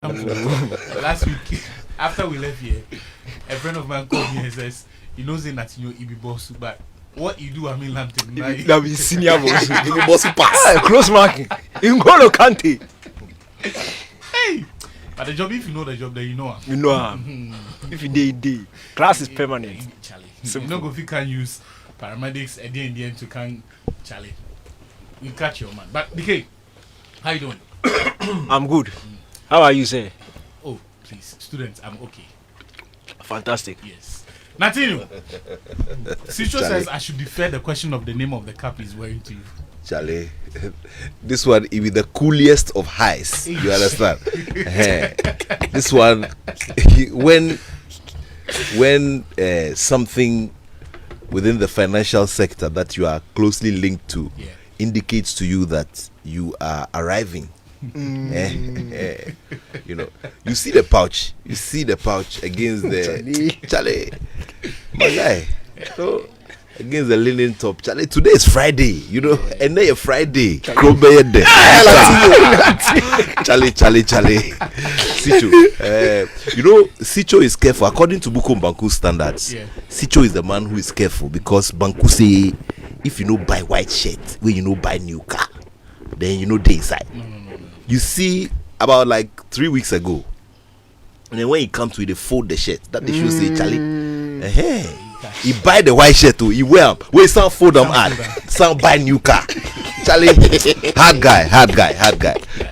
Last week, after we left here, a friend of mine called me and says, he knows that you know Ibi boss, but what you do, I mean, Lampton. That be senior boss. Ibi boss pass. Close marking. Ingolo Kante. Hey, but the job, if you know the job, then you know. You know. If you day, class is permanent. Charlie, you know, if you can use paramedics at the end to can Charlie, you catch your man. But DK, how you doing? I'm good. How are you, sir? Oh, please, students, I'm okay. Fantastic. Yes. Natinu, Sicho says I should defer the question of the name of the cap he's wearing to you. Charlie, this one is the coolest of highs. You understand? This one, when something within the financial sector that you are closely linked to indicates to you that you are arriving. You know, you see the pouch against the Charlie, my guy. So, against the linen top, Charlie. Today is Friday, you know, and then a Friday. Charlie. Sicho, you know, Sicho is careful according to Buko Banku standards. Sicho is the man who is careful because Banku say if you know buy white shirt, when you know buy new car, then you know they inside. You see, about like 3 weeks ago, and then when he comes to it, they fold the shirt. That they should say, Charlie, he buy the white shirt too. He wear them. Wait, some fold them out. Some buy new car. Charlie, hard guy.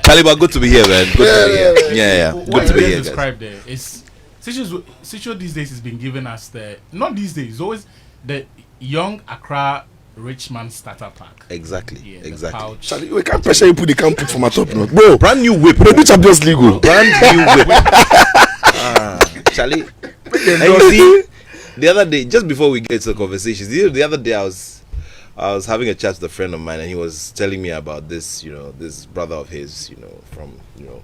Charlie, but good to be here, man. Good to be here. Yeah. Good to be here, described there is Sicho these days has been giving us not these days, always the young Accra rich man starter pack. Exactly. Charlie, we can't pressure you put the camp for my top note. Bro, brand new whip. We do Champions League. Brand new whip. Charlie. And you see, the other day, just before we get to the conversation, the other day I was having a chat with a friend of mine, and he was telling me about this, you know, this brother of his, you know, from, you know,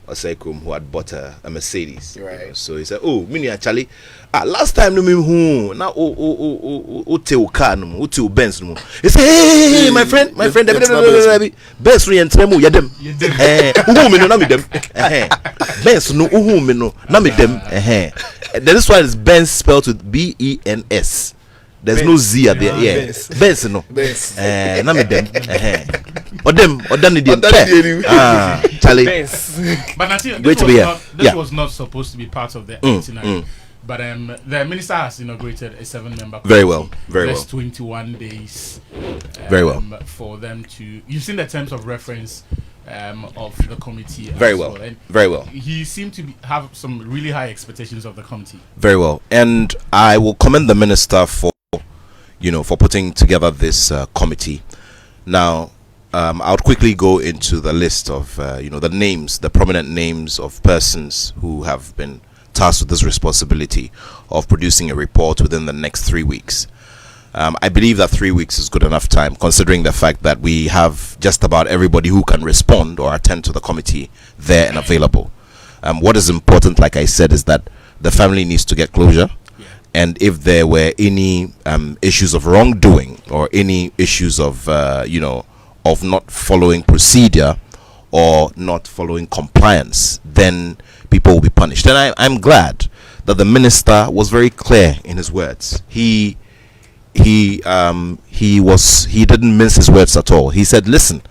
Osekum, who had bought a Mercedes. Right. You know? So he said, "Oh, mini Charlie, last time no me who now o car no o Benz no." He said, "Hey, my friend, Benz no yentremu yedem. Uhu me no na me dem. Benz no uhu me no na me dem. This one is Benz spelled with BENS. There's Benz. No Z at there. Yeah. Benz no. Na me dem. Odani Charlie. But this was not supposed to be part of the itinerary. But the minister has inaugurated a 7-member committee. Very well. 21 days. Very well. For them to. You've seen the terms of reference of the committee. Very well. Very well. He seemed to have some really high expectations of the committee. Very well. And I will commend the minister for putting together this committee. Now, I'll quickly go into the list of, the prominent names of persons who have been tasked with this responsibility of producing a report within the next 3 weeks. I believe that 3 weeks is good enough time, considering the fact that we have just about everybody who can respond or attend to the committee there and available. What is important, like I said, is that the family needs to get closure. And if there were any issues of wrongdoing or any issues of not following procedure or not following compliance, then people will be punished. And I'm glad that the minister was very clear in his words. He didn't mince his words at all. He said, "Listen,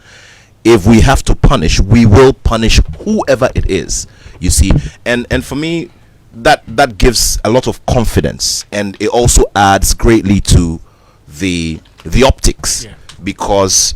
if we have to punish, we will punish whoever it is." You see, and for me, that gives a lot of confidence, and it also adds greatly to the optics, because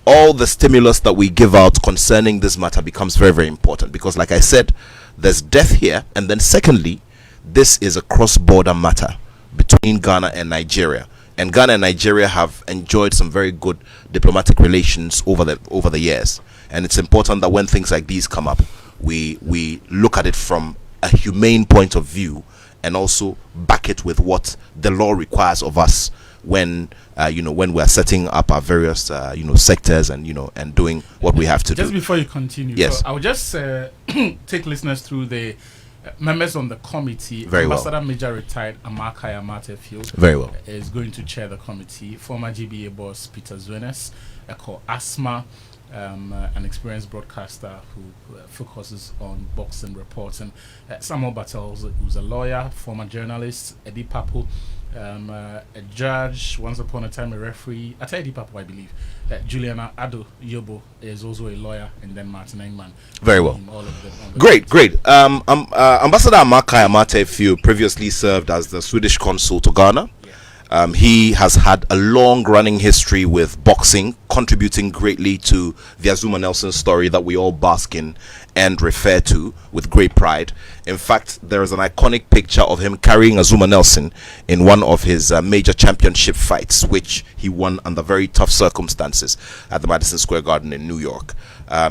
all the stimulus that we give out concerning this matter becomes very, very important, because like I said, there's death here, and then secondly, this is a cross-border matter between Ghana and Nigeria, and Ghana and Nigeria have enjoyed some very good diplomatic relations over the years, and it's important that when things like these come up, we look at it from a humane point of view, and also back it with what the law requires of us when we're setting up our various sectors and doing what we have to do. Just before you continue, yes, so I will just take listeners through the members on the committee. Very Ambassador well. Major retired Amakaya Matefield. Very well. Is going to chair the committee. Former GBA boss Peter Zwenes, Asma an experienced broadcaster who focuses on boxing reports, and Samuel Battles, who's a lawyer, former journalist, Eddie Papo, a judge, once upon a time a referee. At Eddie Papo, I believe. Juliana Ado Yobo is also a lawyer, and then Martin Engman. Very well. All of them, Great. Ambassador Amakai Amatefu previously served as the Swedish consul to Ghana. He has had a long-running history with boxing, contributing greatly to the Azuma Nelson story that we all bask in and refer to with great pride. In fact, there is an iconic picture of him carrying Azuma Nelson in one of his major championship fights, which he won under very tough circumstances at the Madison Square Garden in New York.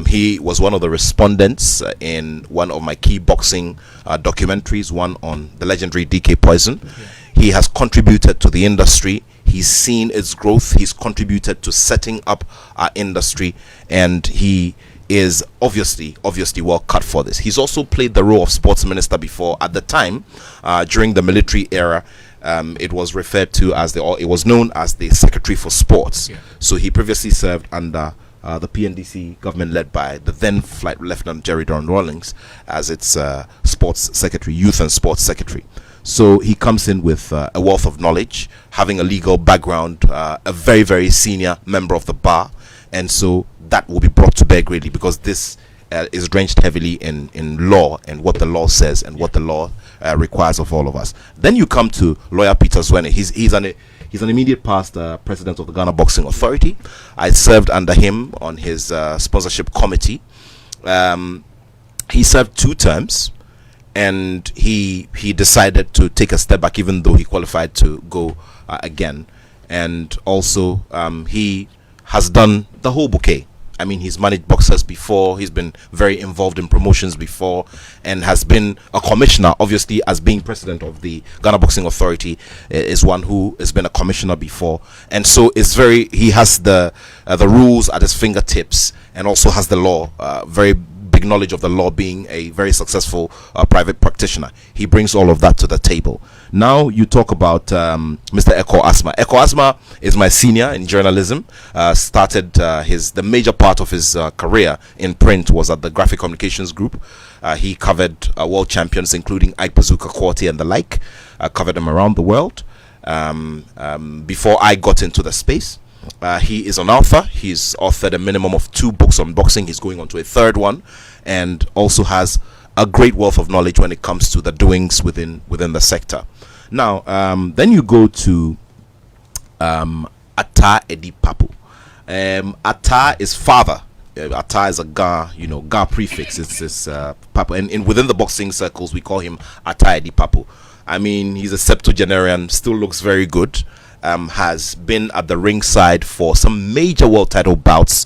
He was one of the respondents in one of my key boxing documentaries, one on the legendary DK Poison. He has contributed to the industry. He's seen its growth. He's contributed to setting up our industry, and he is obviously well cut for this. He's also played the role of sports minister before. At the time, during the military era, it was referred to as it was known as the Secretary for Sports. So he previously served under the PNDC government led by the then Flight Lieutenant Jerry Don Rawlings as its sports secretary, youth and sports secretary. So he comes in with a wealth of knowledge, having a legal background, a very, very senior member of the bar. And so that will be brought to bear greatly, because this is drenched heavily in law and what the law says and what the law requires of all of us. Then you come to lawyer Peter Zwene. He's an immediate past president of the Ghana Boxing Authority. I served under him on his sponsorship committee. He served 2 terms. And he decided to take a step back, even though he qualified to go again. And also, he has done the whole bouquet. I mean, he's managed boxers before. He's been very involved in promotions before, and has been a commissioner. Obviously, as being president of the Ghana Boxing Authority, is one who has been a commissioner before. And so he has the rules at his fingertips, and also has the law, very big knowledge of the law, being a very successful private practitioner. He brings all of that to the table. Now you talk about Mr. Eko Asma. Eko Asma is my senior in journalism. Started the major part of his career in print was at the Graphic Communications Group. He covered world champions, including Ike Bazooka Quarty and the like. Covered them around the world. Before I got into the space, he is an author. He's authored a minimum of 2 books on boxing. He's going on to a 3rd one, and also has a great wealth of knowledge when it comes to the doings within the sector. Now, then you go to Atta Edi Papo. Atta is father. Atta is a Ga prefix. It's Papo, and within the boxing circles we call him Atta Edi Papo. I mean, he's a septuagenarian, still looks very good. Has been at the ringside for some major world title bouts,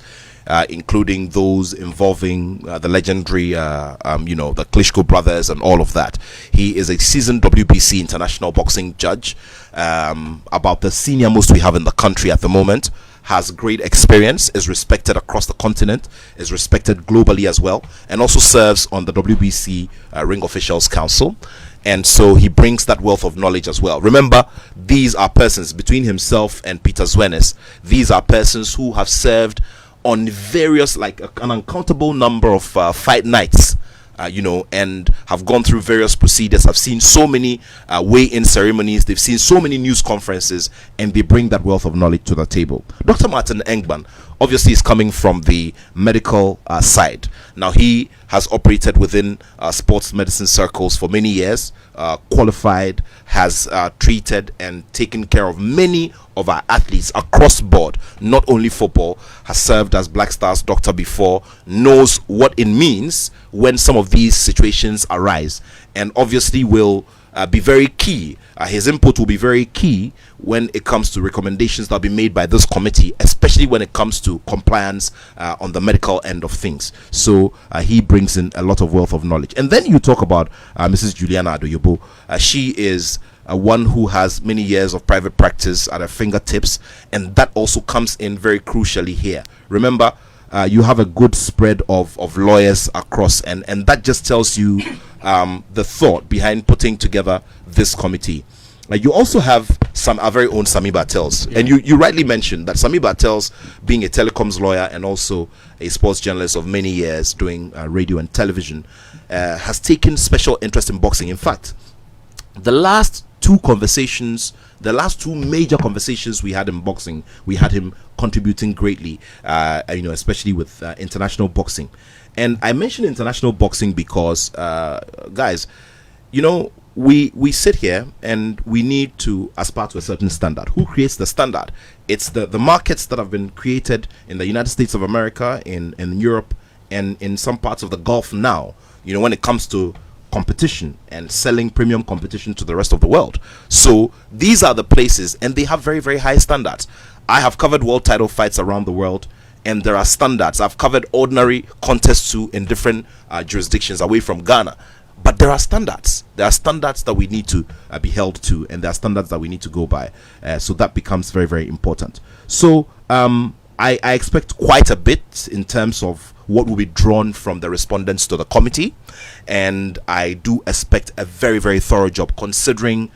including those involving the legendary, the Klitschko brothers and all of that. He is a seasoned WBC international boxing judge, about the senior most we have in the country at the moment. Has great experience, is respected across the continent, is respected globally as well, and also serves on the WBC Ring Officials Council. And so he brings that wealth of knowledge as well. Remember, these are persons, between himself and Peter Zwenes, these are persons who have served on various, an uncountable number of fight nights, and have gone through various procedures, have seen so many weigh-in ceremonies, they've seen so many news conferences, and they bring that wealth of knowledge to the table. Dr. Martin Engman obviously is coming from the medical side. Now, he has operated within sports medicine circles for many years, qualified, has treated and taken care of many of our athletes across board, not only football, has served as Black Stars doctor before, knows what it means when some of these situations arise, and obviously will be very key. His input will be very key when it comes to recommendations that will be made by this committee, especially when it comes to compliance on the medical end of things. So he brings in a lot of wealth of knowledge. And then you talk about Mrs. Juliana Adoyobo. She is one who has many years of private practice at her fingertips, and that also comes in very crucially here. Remember, you have a good spread of lawyers across, and that just tells you the thought behind putting together this committee. You also have our very own Sami Bartels. And you rightly mentioned that Sami Bartels, being a telecoms lawyer and also a sports journalist of many years doing radio and television, has taken special interest in boxing. In fact, the last two major conversations we had in boxing, we had him contributing greatly, especially with international boxing. And I mention international boxing because, guys, we sit here and we need to aspire to a certain standard. Who creates the standard? It's the markets that have been created in the United States of America, in Europe, and in some parts of the Gulf now, when it comes to competition and selling premium competition to the rest of the world. So these are the places, and they have very, very high standards. I have covered world title fights around the world, and there are standards. I've covered ordinary contests too in different jurisdictions away from Ghana. But there are standards. There are standards that we need to be held to, and there are standards that we need to go by. So that becomes very, very important. So I expect quite a bit in terms of what will be drawn from the respondents to the committee, and I do expect a very, very thorough job, considering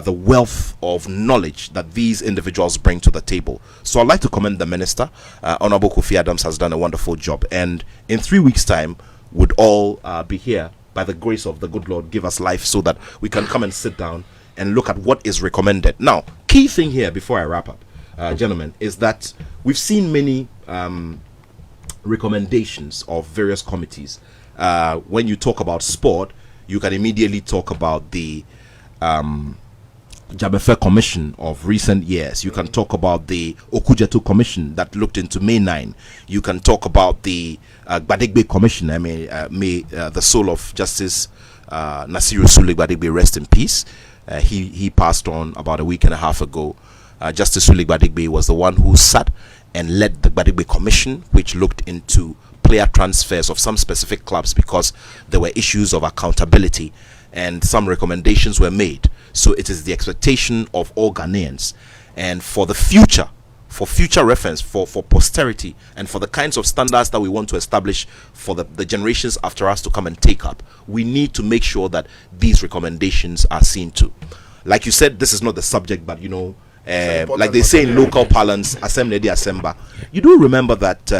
the wealth of knowledge that these individuals bring to the table. So I'd like to commend the minister. Honorable Kofi Adams has done a wonderful job, and in 3 weeks' time would all be here by the grace of the good Lord, give us life so that we can come and sit down and look at what is recommended. Now, key thing here before I wrap up, gentlemen, is that we've seen many recommendations of various committees. When you talk about sport, you can immediately talk about the Jabefe Commission of recent years. You can talk about the Okujetu Commission that looked into May 9. You can talk about the Gbadegbe Commission. May the soul of Justice Nasiru Sule Gbadegbe rest in peace. He passed on about a week and a half ago. Justice Sule Gbadegbe was the one who sat and led the Gbadegbe Commission, which looked into player transfers of some specific clubs because there were issues of accountability, and some recommendations were made. So it is the expectation of all Ghanaians, and for the future, for future reference, for posterity, and for the kinds of standards that we want to establish for the generations after us to come and take up, we need to make sure that these recommendations are seen to. Like you said, this is not the subject, but like they say in local parlance, assembly de assemba. You do remember that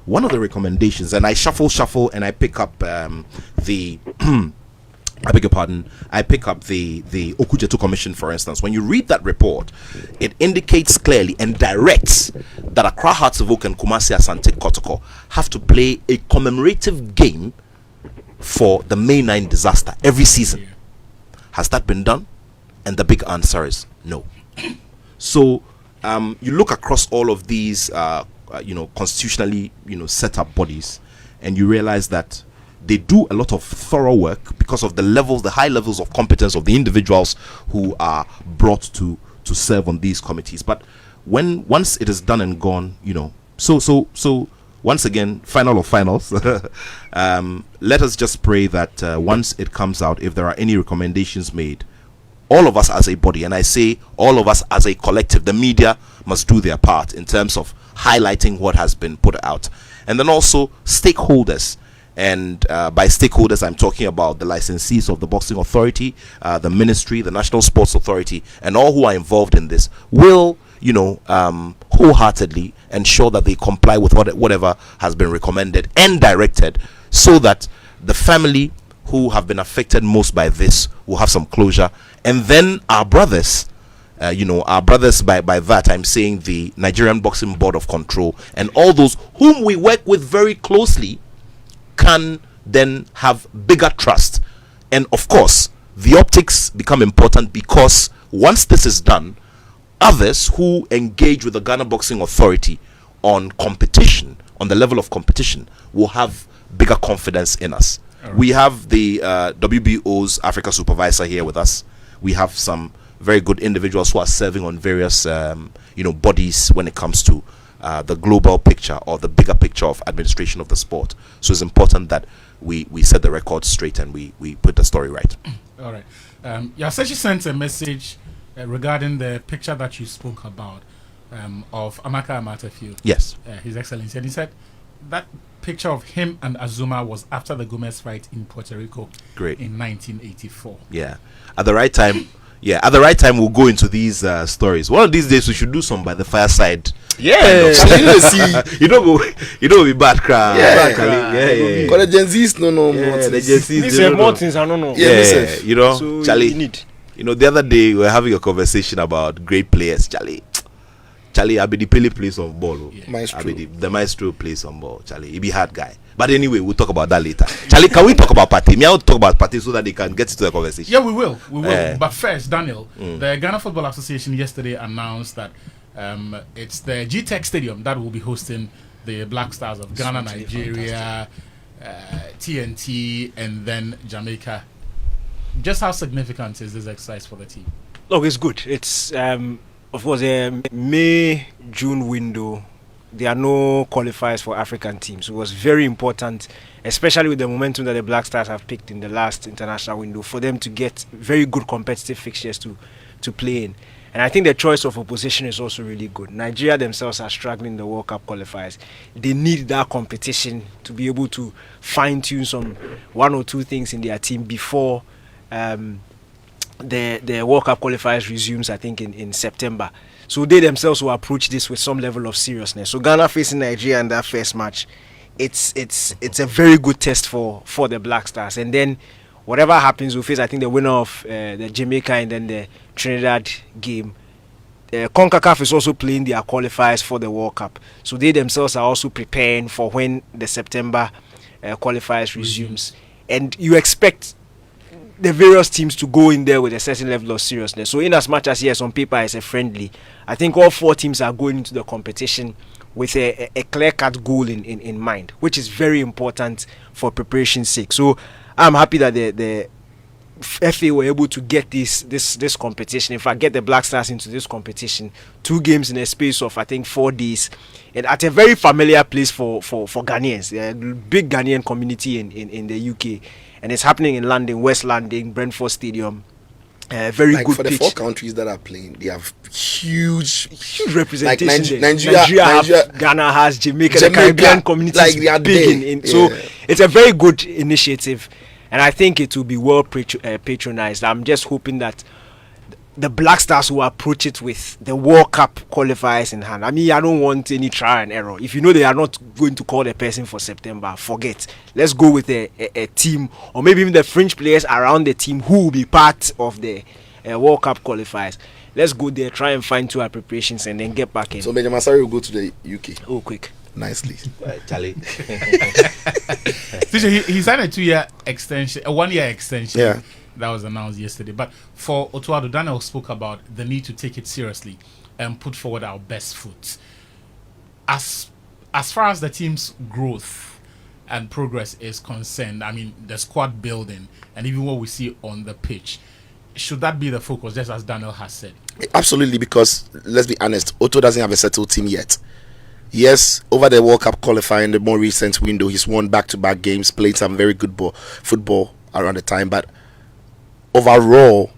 one of the recommendations, and I shuffle and I pick up the I beg your pardon, I pick up the Okujetu Commission, for instance. When you read that report, it indicates clearly and directs that Accra Hearts of Oak and Kumasi Asante Kotoko have to play a commemorative game for the May 9 disaster every season. Has that been done? And the big answer is no. So you look across all of these constitutionally set up bodies, and you realize that they do a lot of thorough work because of the high levels of competence of the individuals who are brought to serve on these committees. But once it is done and gone, so once again, final of finals, let us just pray that once it comes out, if there are any recommendations made, all of us as a body, and I say all of us as a collective, the media must do their part in terms of highlighting what has been put out. And then also stakeholders. And by stakeholders, I'm talking about the licensees of the Boxing Authority, the Ministry, the National Sports Authority, and all who are involved in this will, wholeheartedly ensure that they comply with whatever has been recommended and directed, so that the family who have been affected most by this will have some closure. And then our brothers, by that I'm saying the Nigerian Boxing Board of Control and all those whom we work with very closely, can then have bigger trust. And of course, the optics become important, because once this is done, others who engage with the Ghana Boxing Authority on competition, on the level of competition, will have bigger confidence in us. Right. We have the WBO's Africa Supervisor here with us. We have some very good individuals who are serving on various bodies when it comes to the global picture or the bigger picture of administration of the sport. So it's important that we set the record straight and we put the story right. All right. Yaseshi sent a message regarding the picture that you spoke about of Amaka Amatefio. Yes. His Excellency. And he said that picture of him and Azuma was after the Gomez fight in Puerto Rico. Great. In 1984. Yeah. At the right time, yeah, at the right time we'll go into these stories. One of these days we should do some by the fireside. Yeah, you don't be bad crowd. Yeah. Because the Gen Z's no. The Gen Z's These more things I don't know. Yeah, you know, so Charlie. You know, the other day we were having a conversation about great players. Charlie, Abedi Pele plays some ball. Yeah. Maestro. The maestro plays some ball. Charlie, he be hard guy. But anyway, we'll talk about that later. Charlie, can we talk about Partey? Me, I'll talk about Partey so that they can get into the conversation. Yeah, we will. But first, Daniel, the Ghana Football Association yesterday announced that it's the GTEC Stadium that will be hosting the Black Stars of Ghana, Nigeria, TNT, and then Jamaica. Just how significant is this exercise for the team? Look, it's good. It's of course a May-June window. There are no qualifiers for African teams. It was very important, especially with the momentum that the Black Stars have picked in the last international window, for them to get very good competitive fixtures to play in. And I think the choice of opposition is also really good. Nigeria themselves are struggling in the World Cup qualifiers. They need that competition to be able to fine-tune some one or two things in their team before the World Cup qualifiers resumes, I think, in September. So they themselves will approach this with some level of seriousness. So Ghana facing Nigeria in that first match, it's a very good test for the Black Stars. And then whatever happens, we'll face, I think, the winner of the Jamaica and then the Trinidad game. CONCACAF is also playing their qualifiers for the World Cup. So they themselves are also preparing for when the September qualifiers resumes. And you expect the various teams to go in there with a certain level of seriousness. So in as much as, yes, on paper it's a friendly, I think all four teams are going into the competition with a clear-cut goal in mind, which is very important for preparation's sake. So I'm happy that the FA were able to get this competition. In fact, get the Black Stars into this competition. 2 games in a space of, I think, 4 days. And at a very familiar place for Ghanaians. A big Ghanaian community in the UK. And it's happening in London, West London, Brentford Stadium. Very like good for pitch. The 4 countries that are playing, they have huge representation. Like Nigeria, Ghana has, Jamaica, the Caribbean community like is big. So it's a very good initiative, and I think it will be well patronized. I'm just hoping that the Black Stars will approach it with the World Cup qualifiers in hand. I mean, I don't want any trial and error. If you know they are not going to call the person for September, forget. Let's go with a team, or maybe even the fringe players around the team who will be part of the World Cup qualifiers. Let's go there, try and find 2 preparations, and then get back in. So Benjamin Sarri will go to the UK. Oh, quick. Nicely. Charlie. He signed a 2-year extension, a 1-year extension. Yeah. That was announced yesterday. But for Otuado, Daniel spoke about the need to take it seriously and put forward our best foot. As far as the team's growth and progress is concerned, I mean, the squad building and even what we see on the pitch, should that be the focus, just as Daniel has said? Absolutely, because let's be honest, Otto doesn't have a settled team yet. Yes, over the World Cup qualifying, the more recent window, he's won back-to-back games, played some very good football around the time, but overall,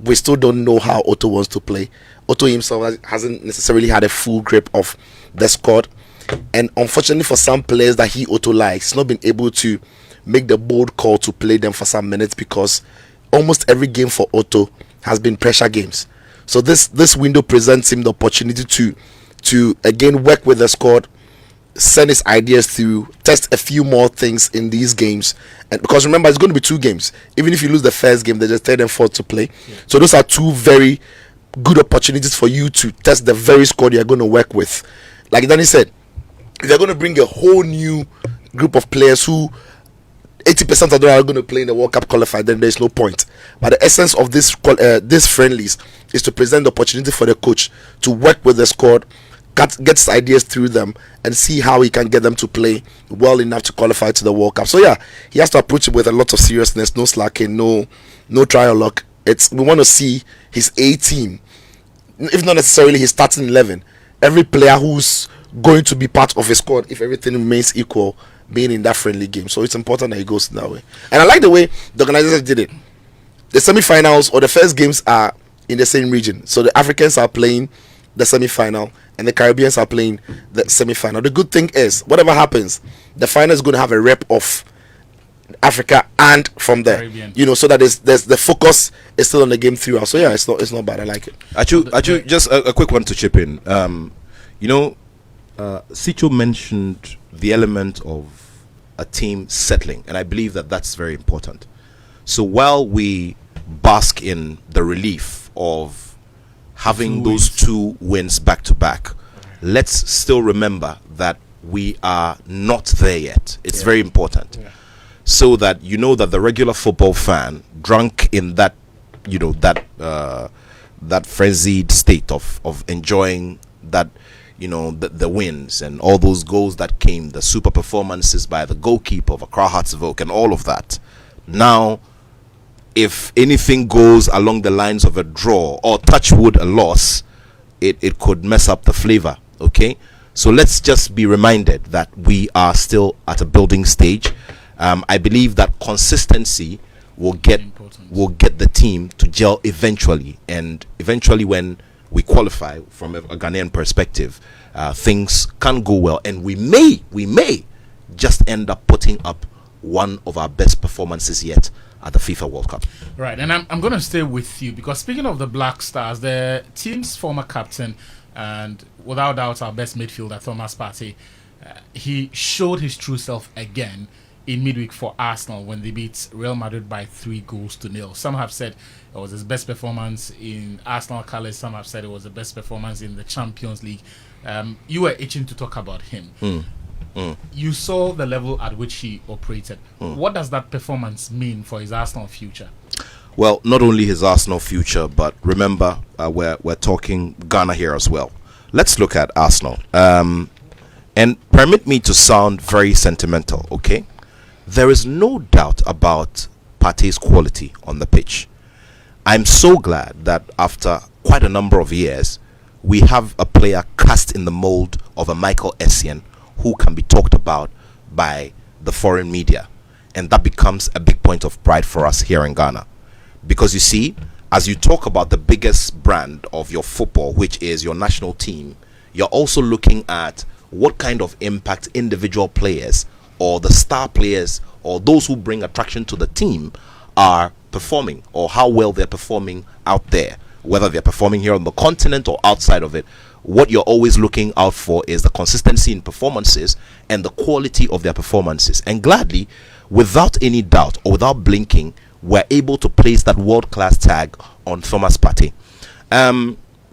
we still don't know how Otto wants to play. Otto himself hasn't necessarily had a full grip of the squad, and unfortunately for some players that Otto likes, he's not been able to make the bold call to play them for some minutes, because almost every game for Otto has been pressure games. So this window presents him the opportunity to again work with the squad, send his ideas through, test a few more things in these games. And because remember, it's going to be 2 games. Even if you lose the first game, there's a 3rd and 4th to play. Yeah. So those are 2 very good opportunities for you to test the very squad you're going to work with. Like Danny said, if you're going to bring a whole new group of players who 80% of them are going to play in the World Cup qualifier, then there's no point. But the essence of this friendlies is to present the opportunity for the coach to work with the squad, get his ideas through them, and see how he can get them to play well enough to qualify to the World Cup. So yeah, he has to approach it with a lot of seriousness, no slacking, no trial luck. We want to see his A team, if not necessarily his starting 11. Every player who's going to be part of a squad, if everything remains equal, being in that friendly game. So it's important that he goes that way. And I like the way the organizers did it. The semi-finals or the first games are in the same region. So the Africans are playing the semi-final and the Caribbeans are playing the semi-final. The good thing is, whatever happens, the final is going to have a rep of Africa and from there. Caribbean. So that there's the focus is still on the game throughout. So yeah, it's not bad. I like it. Achu, just a quick one to chip in. Sicho mentioned the element of a team settling, and I believe that that's very important. So while we bask in the relief of having those 2 wins back to back, let's still remember that we are not there yet. It's very important. So that that the regular football fan, drunk in that that frenzied state of enjoying that, the wins and all those goals that came, the super performances by the goalkeeper of Accra Hearts of Oak and all of that. Now, if anything goes along the lines of a draw or, touch wood, a loss, it could mess up the flavor. Okay, so let's just be reminded that we are still at a building stage. I believe that consistency will get the team to gel eventually, and eventually when we qualify from a Ghanaian perspective, things can go well, and we may just end up putting up one of our best performances yet at the FIFA World Cup. Right, and I'm going to stay with you, because speaking of the Black Stars, the team's former captain and without doubt our best midfielder, Thomas Partey, he showed his true self again in midweek for Arsenal when they beat Real Madrid by 3-0. Some have said it was his best performance in Arsenal colours. Some have said it was the best performance in the Champions League. You were itching to talk about him. You saw the level at which he operated. What does that performance mean for his Arsenal future? Well, not only his Arsenal future, but remember, we're talking Ghana here as well. Let's look at Arsenal. And permit me to sound very sentimental, okay? There is no doubt about Partey's quality on the pitch. I'm so glad that after quite a number of years, we have a player cast in the mold of a Michael Essien who can be talked about by the foreign media. And that becomes a big point of pride for us here in Ghana. Because you see, as you talk about the biggest brand of your football, which is your national team, you're also looking at what kind of impact individual players or the star players or those who bring attraction to the team are performing, or how well they're performing out there, whether they're performing here on the continent or outside of it. What you're always looking out for is the consistency in performances and the quality of their performances. And gladly, without any doubt or without blinking, we're able to place that world-class tag on Thomas Partey.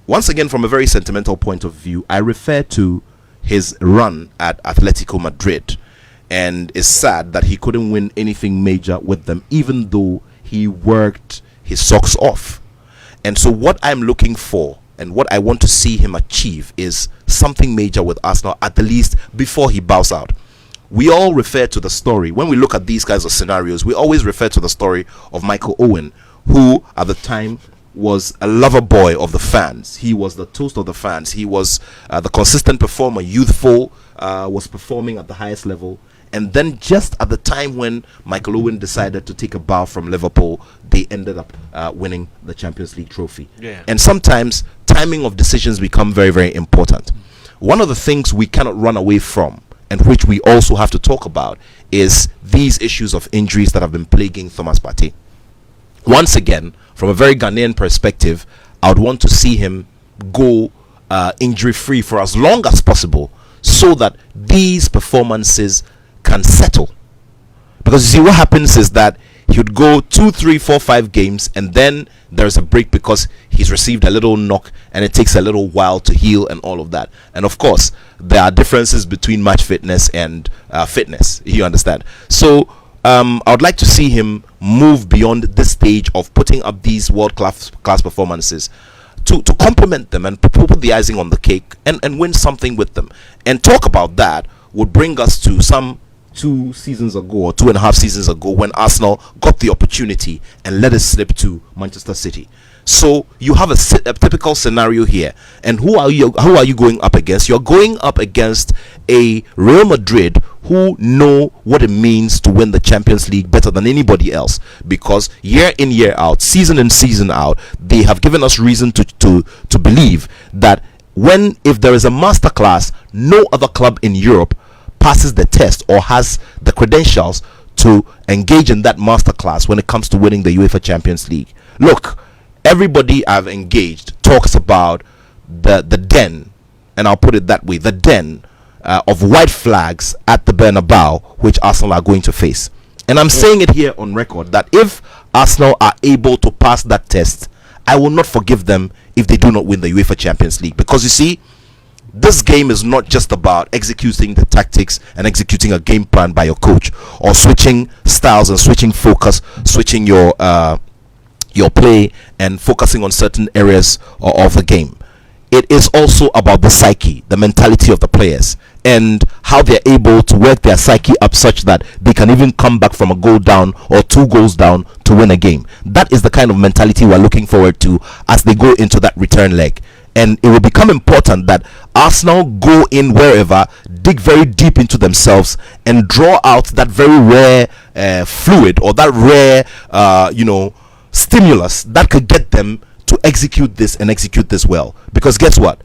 Once again, from a very sentimental point of view, I refer to his run at Atletico Madrid, and it's sad that he couldn't win anything major with them, even though he worked his socks off. And so what I'm looking for and what I want to see him achieve is something major with Arsenal, at the least before he bows out. We all refer to the story, when we look at these kinds of scenarios, we always refer to the story of Michael Owen, who at the time was a lover boy of the fans. He was the toast of the fans. He was the consistent performer, youthful, was performing at the highest level. And then just at the time when Michael Owen decided to take a bow from Liverpool, they ended up winning the Champions League trophy. Yeah. And sometimes timing of decisions become very, very important. One of the things we cannot run away from, and which we also have to talk about, is these issues of injuries that have been plaguing Thomas Partey. Once again, from a very Ghanaian perspective, I would want to see him go injury-free for as long as possible, so that these performances can settle. Because you see, what happens is that he would go 2, 3, 4, 5 games, and then there's a break because he's received a little knock and it takes a little while to heal and all of that. And of course, there are differences between match fitness and fitness, you understand. So I would like to see him move beyond this stage of putting up these world-class performances to complement them and put the icing on the cake and win something with them. And talk about that would bring us to some 2 seasons ago or 2.5 seasons ago, when Arsenal got the opportunity and let it slip to Manchester City. So you have a typical scenario here, and who are you going up against? You're going up against a Real Madrid who know what it means to win the Champions League better than anybody else, because year in, year out, season in, season out, they have given us reason to believe that if there is a masterclass, no other club in Europe passes the test or has the credentials to engage in that masterclass when it comes to winning the UEFA Champions League. Look, everybody I've engaged talks about the den, and I'll put it that way, the den of white flags at the Bernabeu, which Arsenal are going to face. And I'm saying it here on record that if Arsenal are able to pass that test, I will not forgive them if they do not win the UEFA Champions League. Because you see, this game is not just about executing the tactics and executing a game plan by your coach, or switching styles and switching focus, switching your play and focusing on certain areas of the game. It is also about the psyche, the mentality of the players, and how they're able to work their psyche up such that they can even come back from a goal down or 2 goals down to win a game. That is the kind of mentality we're looking forward to as they go into that return leg. And it will become important that Arsenal go in wherever, dig very deep into themselves, and draw out that very rare fluid, or that rare stimulus that could get them to execute this and execute this well. Because guess what?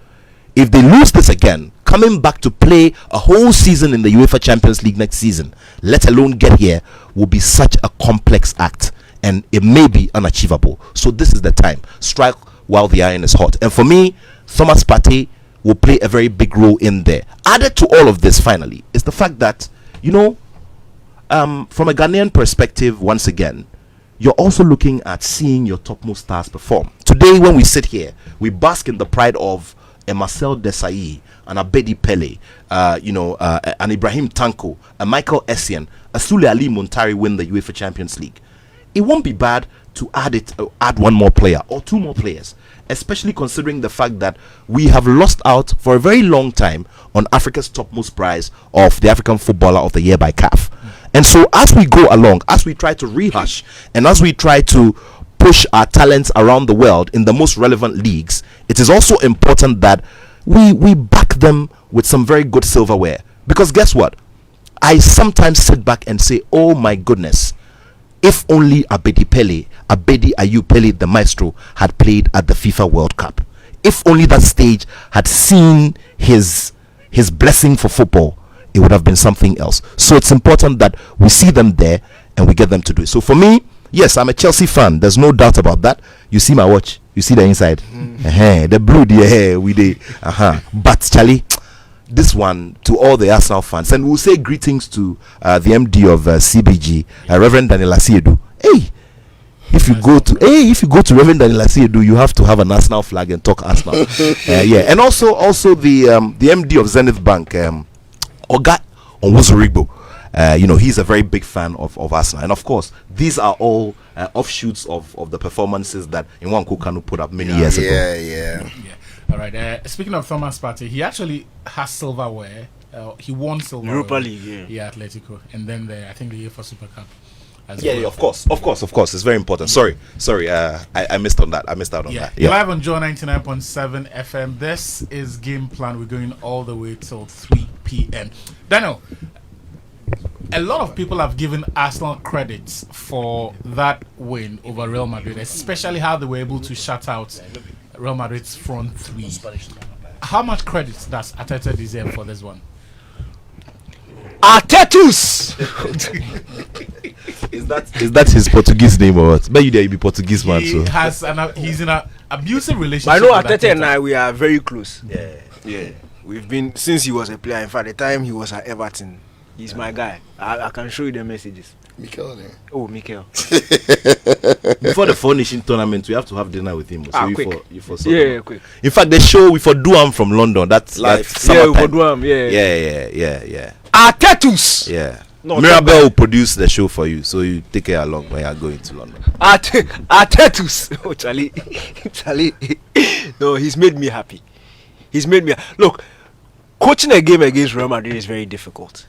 If they lose this again, coming back to play a whole season in the UEFA Champions League next season, let alone get here, will be such a complex act, and it may be unachievable. So this is the time. Strike while the iron is hot. And for me, Thomas Partey will play a very big role in there. Added to all of this, finally, is the fact that, from a Ghanaian perspective, once again, you're also looking at seeing your topmost stars perform. Today, when we sit here, we bask in the pride of a Marcel Desailly, an Abedi Pele, an Ibrahim Tanko, a Michael Essien, a Sule Ali Muntari win the UEFA Champions League. It won't be bad to add one more player or 2 more players, especially considering the fact that we have lost out for a very long time on Africa's topmost prize of the African Footballer of the Year by CAF. And so as we go along, as we try to rehash, and as we try to push our talents around the world in the most relevant leagues, it is also important that we back them with some very good silverware. Because guess what? I sometimes sit back and say, oh my goodness, if only Abedi Ayew Pele, the maestro, had played at the FIFA World Cup. If only that stage had seen his blessing for football, it would have been something else. So it's important that we see them there and we get them to do it. So for me, yes, I'm a Chelsea fan. There's no doubt about that. You see my watch. You see the inside. The blue, the hair, we did. But Charlie, this one to all the Arsenal fans, and we'll say greetings to the MD of CBG, Reverend Daniel Asiedu. Hey, if you go to Reverend Daniel Asiedu, you have to have an Arsenal flag and talk Arsenal. And also the MD of Zenith Bank, Oga Onwuzurigbo. He's a very big fan of Arsenal, and of course these are all offshoots of the performances that Nwankwo Kanu put up many years ago. Yeah. All right. Speaking of Thomas Partey, he actually has silverware. He won silverware. Europa League, yeah, Atletico, and then I think the UEFA Super Cup. Of course, it's very important. Sorry, I missed on that. I missed out on that. You're live on Joe 99.7 FM. This is Game Plan. We're going all the way till 3 p.m. Daniel, a lot of people have given Arsenal credits for that win over Real Madrid, especially how they were able to shut out Real Madrid's front 3. How much credit does Arteta deserve for this one? Artetus! Is that his Portuguese name or what? But you be Portuguese man, so he's in an abusive relationship. I know Arteta and I, we are very close. Yeah. We've been since he was a player. In fact, the time he was at Everton, he's my guy. I can show you the messages. Mikel. Before the 4 Nation tournament, we have to have dinner with him. So quick. Quick. In fact, the show we for do from London. That's live. Yeah, we for do Yeah. Artetus. Yeah. No, Mirabel will produce the show for you, so you take her along when you are going to London. Artetus. Oh, Charlie. No, he's made me happy. Look, coaching a game against Real Madrid is very difficult.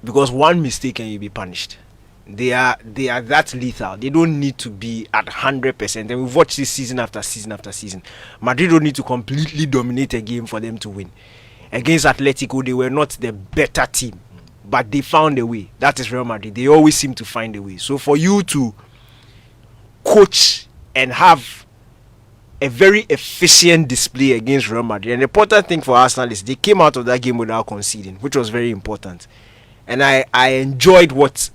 Because one mistake and you'll be punished. They are that lethal. They don't need to be at 100%. And we've watched this season after season after season. Madrid don't need to completely dominate a game for them to win. Against Atletico, they were not the better team, but they found a way. That is Real Madrid. They always seem to find a way. So for you to coach and have a very efficient display against Real Madrid, and the important thing for Arsenal is they came out of that game without conceding, which was very important. And I enjoyed what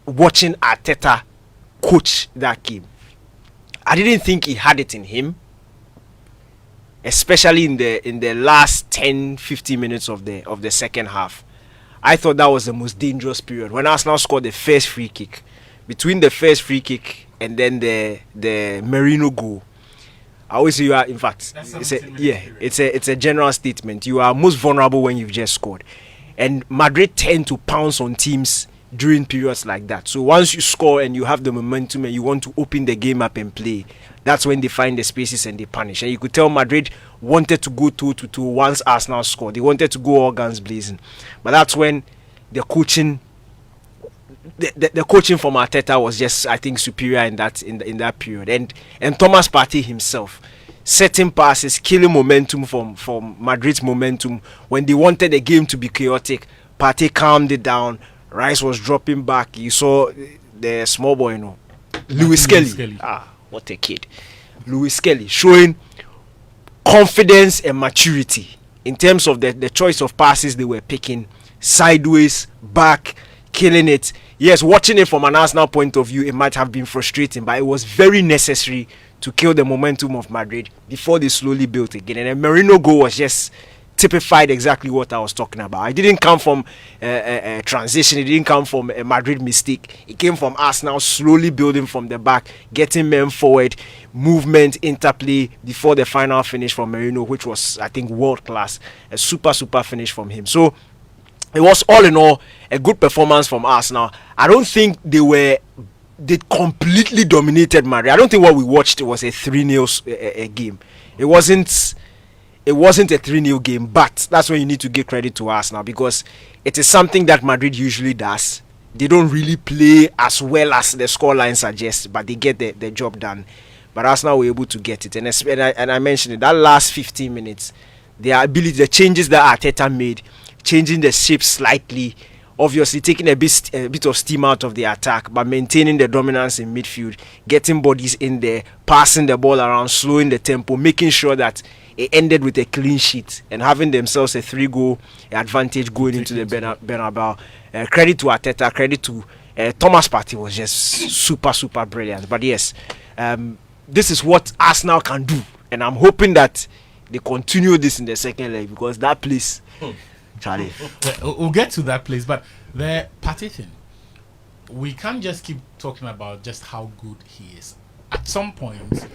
watching Arteta coach that game. I didn't think he had it in him, especially in the last 10-15 minutes of the second half. I thought that was the most dangerous period when Arsenal scored the first free kick. Between the first free kick and then the Merino goal, I always say you are, in fact, it's a general statement. You are most vulnerable when you've just scored, and Madrid tend to pounce on teams during periods like that. So once you score and you have the momentum and you want to open the game up and play, that's when they find the spaces and they punish. And you could tell Madrid wanted to go 2-2 once Arsenal scored. They wanted to go all guns blazing, but that's when the coaching from Arteta was just, I think, superior in that period. And Thomas Partey himself setting passes, killing momentum from Madrid's momentum. When they wanted the game to be chaotic, Partey calmed it down. Rice was dropping back. You saw the small boy, Lewis Skelly. Ah, what a kid. Lewis Skelly showing confidence and maturity in terms of the choice of passes they were picking. Sideways, back, killing it. Yes, watching it from an Arsenal point of view, it might have been frustrating, but it was very necessary to kill the momentum of Madrid before they slowly built again. And the Merino goal was just typified exactly what I was talking about. It didn't come from a transition. It didn't come from a Madrid mistake. It came from Arsenal slowly building from the back, getting men forward, movement, interplay before the final finish from Merino, which was, I think, world class. A super finish from him. So it was all in all a good performance from Arsenal. I don't think they completely dominated Madrid. I don't think what we watched was a 3-0 game. It wasn't a 3-0 game, but that's when you need to give credit to Arsenal, because it is something that Madrid usually does. They don't really play as well as the scoreline suggests, but they get the job done. But Arsenal were able to get it. And I mentioned it, that last 15 minutes, their ability, the changes that Arteta made, changing the shape slightly, obviously taking a bit of steam out of the attack, but maintaining the dominance in midfield, getting bodies in there, passing the ball around, slowing the tempo, making sure that it ended with a clean sheet and having themselves a 3-goal advantage going into the Bernabeu. Credit to Arteta, credit to Thomas Partey was just super brilliant. But yes, this is what Arsenal can do, and I'm hoping that they continue this in the second leg, because that place, Charlie. We'll get to that place, but the Partey thing, we can't just keep talking about just how good he is. At some point,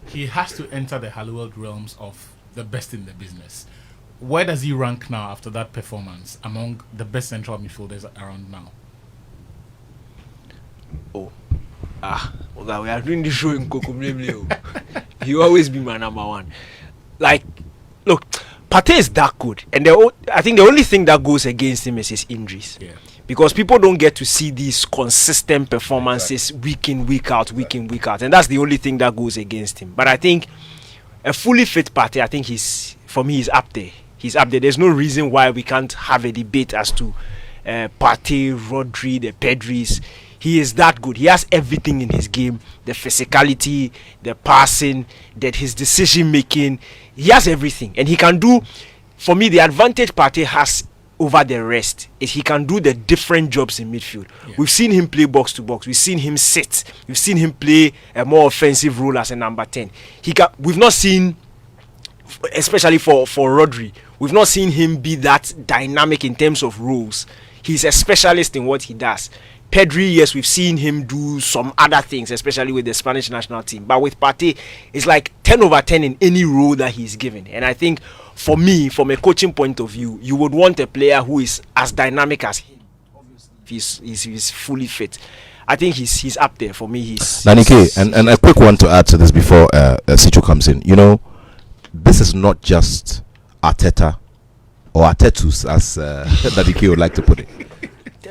he has to enter the hallowed realms of the best in the business. Where does he rank now after that performance among the best central midfielders around now? We are doing the show in Kokumlemle. He always be my number one. Like, look, Partey is that good, and I think the only thing that goes against him is his injuries. Yeah. Because people don't get to see these consistent performances week in, week out, and that's the only thing that goes against him. But I think a fully fit Partey, I think he's up there. He's up there. There's no reason why we can't have a debate as to Partey, Rodri, the Pedris. He is that good. He has everything in his game: the physicality, the passing, his decision making. He has everything, and he can do. For me, the advantage Partey has over the rest is he can do the different jobs in midfield. Yeah. We've seen him play box to box. We've seen him sit. We've seen him play a more offensive role as a number 10. We've not seen, especially for Rodri, we've not seen him be that dynamic in terms of roles. He's a specialist in what he does. Pedri, yes, we've seen him do some other things, especially with the Spanish national team. But with Partey, it's like 10 over 10 in any role that he's given. And I think, for me, from a coaching point of view, you would want a player who is as dynamic as him. Obviously, he's fully fit. I think he's up there. For me, Nanike, and a quick one to add to this before Sicho comes in. You know, this is not just Arteta or Artetus, as Nanike would like to put it.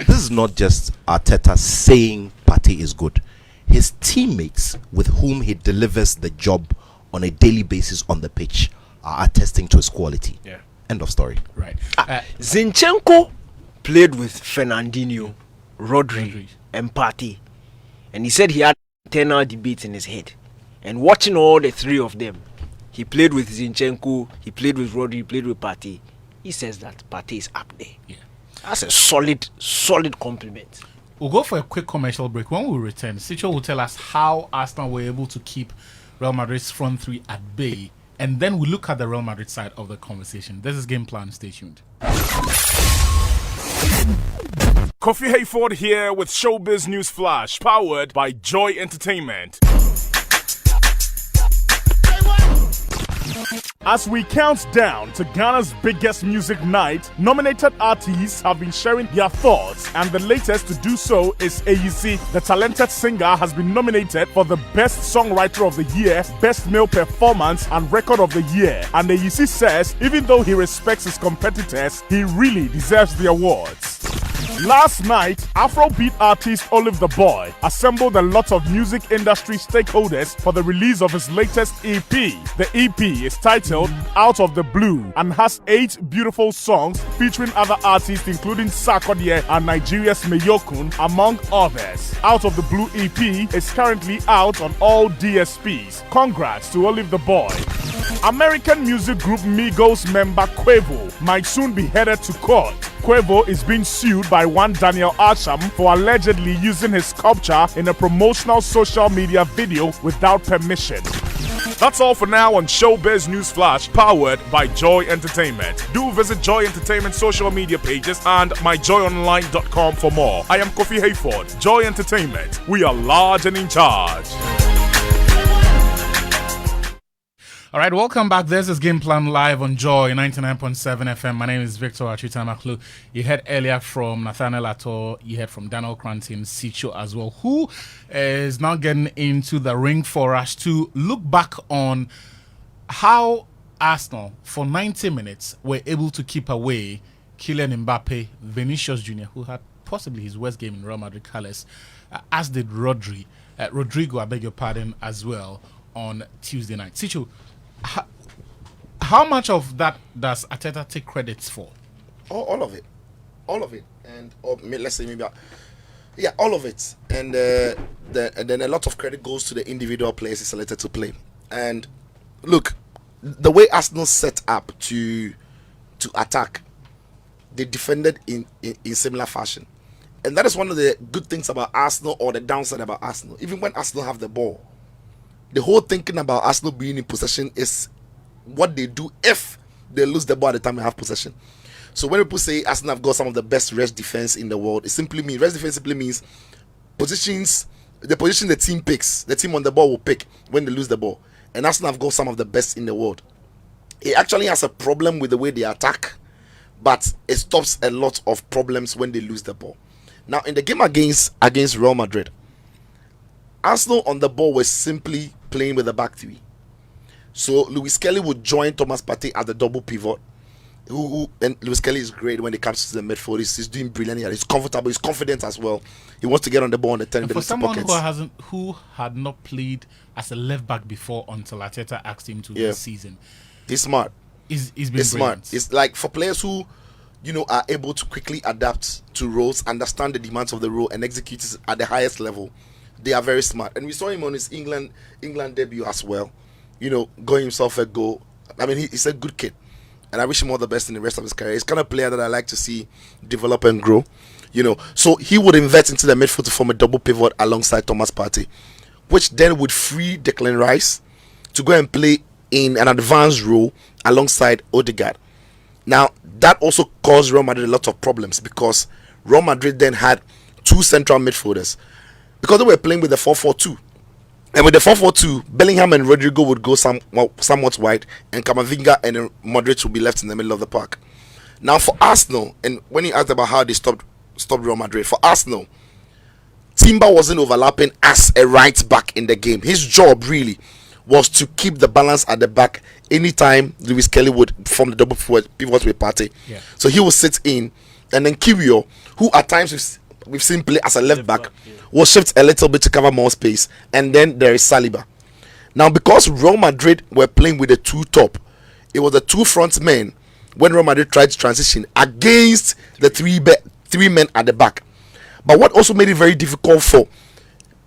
This is not just Arteta saying Partey is good. His teammates with whom he delivers the job on a daily basis on the pitch are attesting to his quality. Yeah. End of story. Right. Zinchenko played with Fernandinho, Rodri, and Partey. And he said he had internal debates in his head. And watching all the three of them, he played with Zinchenko, he played with Rodri, he played with Partey. He says that Partey is up there. Yeah. That's a solid compliment. We'll go for a quick commercial break. When we return, Sicho will tell us how Arsenal were able to keep Real Madrid's front three at bay. And then we look at the Real Madrid side of the conversation. This is Game Plan. Stay tuned. Kofi Hayford here with Showbiz News Flash, powered by Joy Entertainment. As we count down to Ghana's biggest music night, nominated artists have been sharing their thoughts, and the latest to do so is AEC. The talented singer has been nominated for the Best Songwriter of the Year, Best Male Performance, and Record of the Year. And AEC says even though he respects his competitors, he really deserves the awards. Last night, Afrobeat artist Olive the Boy assembled a lot of music industry stakeholders for the release of his latest EP. The EP is titled Out of the Blue and has 8 beautiful songs featuring other artists including Sarkodie and Nigeria's Meyokun, among others. Out of the Blue EP is currently out on all DSPs. Congrats to Olive the Boy. American music group Migos member Quavo might soon be headed to court. Quavo is being sued by one Daniel Arsham for allegedly using his sculpture in a promotional social media video without permission. That's all for now on Showbiz News Flash, powered by Joy Entertainment. Do visit Joy Entertainment social media pages and myjoyonline.com for more. I am Kofi Hayford, Joy Entertainment. We are large and in charge. All right, welcome back. This is Game Plan live on Joy 99.7 FM. My name is Victor Achutamaklu. You heard earlier from Nathaniel Ato. You heard from Daniel Cranton, Sicho as well, who is now getting into the ring for us to look back on how Arsenal, for 90 minutes, were able to keep away Kylian Mbappe, Vinicius Jr., who had possibly his worst game in Real Madrid colours, as did Rodrigo, I beg your pardon, as well, on Tuesday night. Sicho, how much of that does Arteta take credits for? All of it, and let's say maybe, all of it, and then a lot of credit goes to the individual players he selected to play. And look, the way Arsenal set up to attack, they defended in similar fashion, and that is one of the good things about Arsenal, or the downside about Arsenal. Even when Arsenal have the ball, the whole thinking about Arsenal being in possession is what they do if they lose the ball at the time they have possession. So when people say Arsenal have got some of the best rest defense in the world, it simply means rest defense simply means the position the team picks, the team on the ball will pick when they lose the ball. And Arsenal have got some of the best in the world. It actually has a problem with the way they attack, but it stops a lot of problems when they lose the ball. Now in the game against Real Madrid, Arsenal on the ball was simply playing with the back three. So Lewis Kelly would join Thomas Partey at the double pivot. And Lewis Kelly is great when it comes to the midfield. He's doing brilliantly. He's comfortable. He's confident as well. He wants to get on the ball on the 10 and for someone who had not played as a left back before until Arteta asked him to this season, he's smart. He's been smart. It's like for players who are able to quickly adapt to roles, understand the demands of the role, and execute it at the highest level. They are very smart, and we saw him on his England debut as well. Got himself a goal. I mean, he's a good kid, and I wish him all the best in the rest of his career. He's kind of player that I like to see develop and grow. So he would invert into the midfield to form a double pivot alongside Thomas Partey, which then would free Declan Rice to go and play in an advanced role alongside Odegaard. Now that also caused Real Madrid a lot of problems because Real Madrid then had 2 central midfielders. Because they were playing with the 4-4-2. And with the 4-4-2, Bellingham and Rodrigo would go somewhat wide, and Camavinga and Modric would be left in the middle of the park. Now for Arsenal, and when you asked about how they stopped Real Madrid, for Arsenal, Timber wasn't overlapping as a right back in the game. His job really was to keep the balance at the back anytime Lewis Kelly would form the double pivot with Partey. Yeah. So he would sit in, and then Kiwior, who at times we've seen play as a left back, will shift a little bit to cover more space, and then there is Saliba. Now because Real Madrid were playing with the 2 top, it was the 2 front men when Real Madrid tried to transition against the 3 men at the back. But what also made it very difficult for,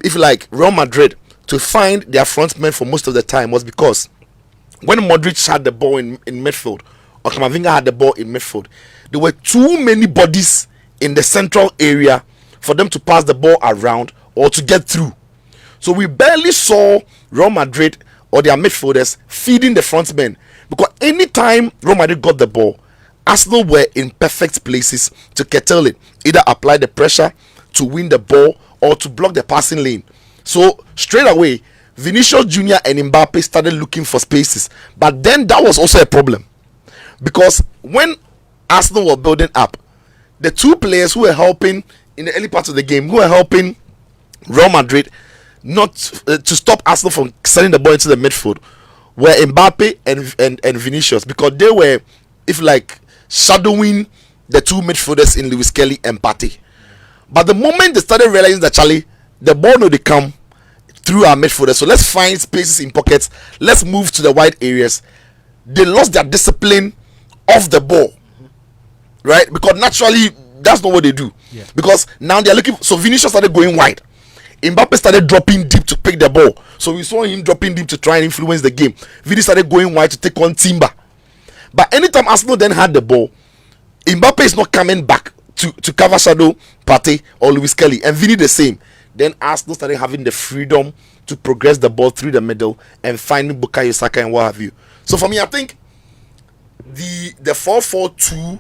if you like, Real Madrid to find their front men for most of the time was because when Modric had the ball in midfield, or Camavinga had the ball in midfield, there were too many bodies in the central area for them to pass the ball around or to get through. So we barely saw Real Madrid or their midfielders feeding the front men, because anytime Real Madrid got the ball, Arsenal were in perfect places to curtail it, either apply the pressure to win the ball or to block the passing lane. So straight away, Vinicius Jr. and Mbappe started looking for spaces. But then that was also a problem, because when Arsenal were building up, the two players who were helping in the early part of the game, who were helping Real Madrid not to stop Arsenal from sending the ball into the midfield, were Mbappe and Vinicius, because they were, if like, shadowing the two midfielders in Lewis Kelly and Partey. But the moment they started realizing that, Charlie, the ball no they come through our midfielders, so let's find spaces in pockets, let's move to the wide areas, they lost their discipline off the ball, right? Because naturally that's not what they do. Because now they're looking, so Vinicius started going wide, Mbappe started dropping deep to pick the ball, so we saw him dropping deep to try and influence the game. Vini started going wide to take on Timber. But anytime Arsenal then had the ball, Mbappe is not coming back to cover shadow Partey or Lewis Kelly, and Vini the same. Then Arsenal started having the freedom to progress the ball through the middle and finding Bukayo Saka and what have you. So for me, I think the 4-4-2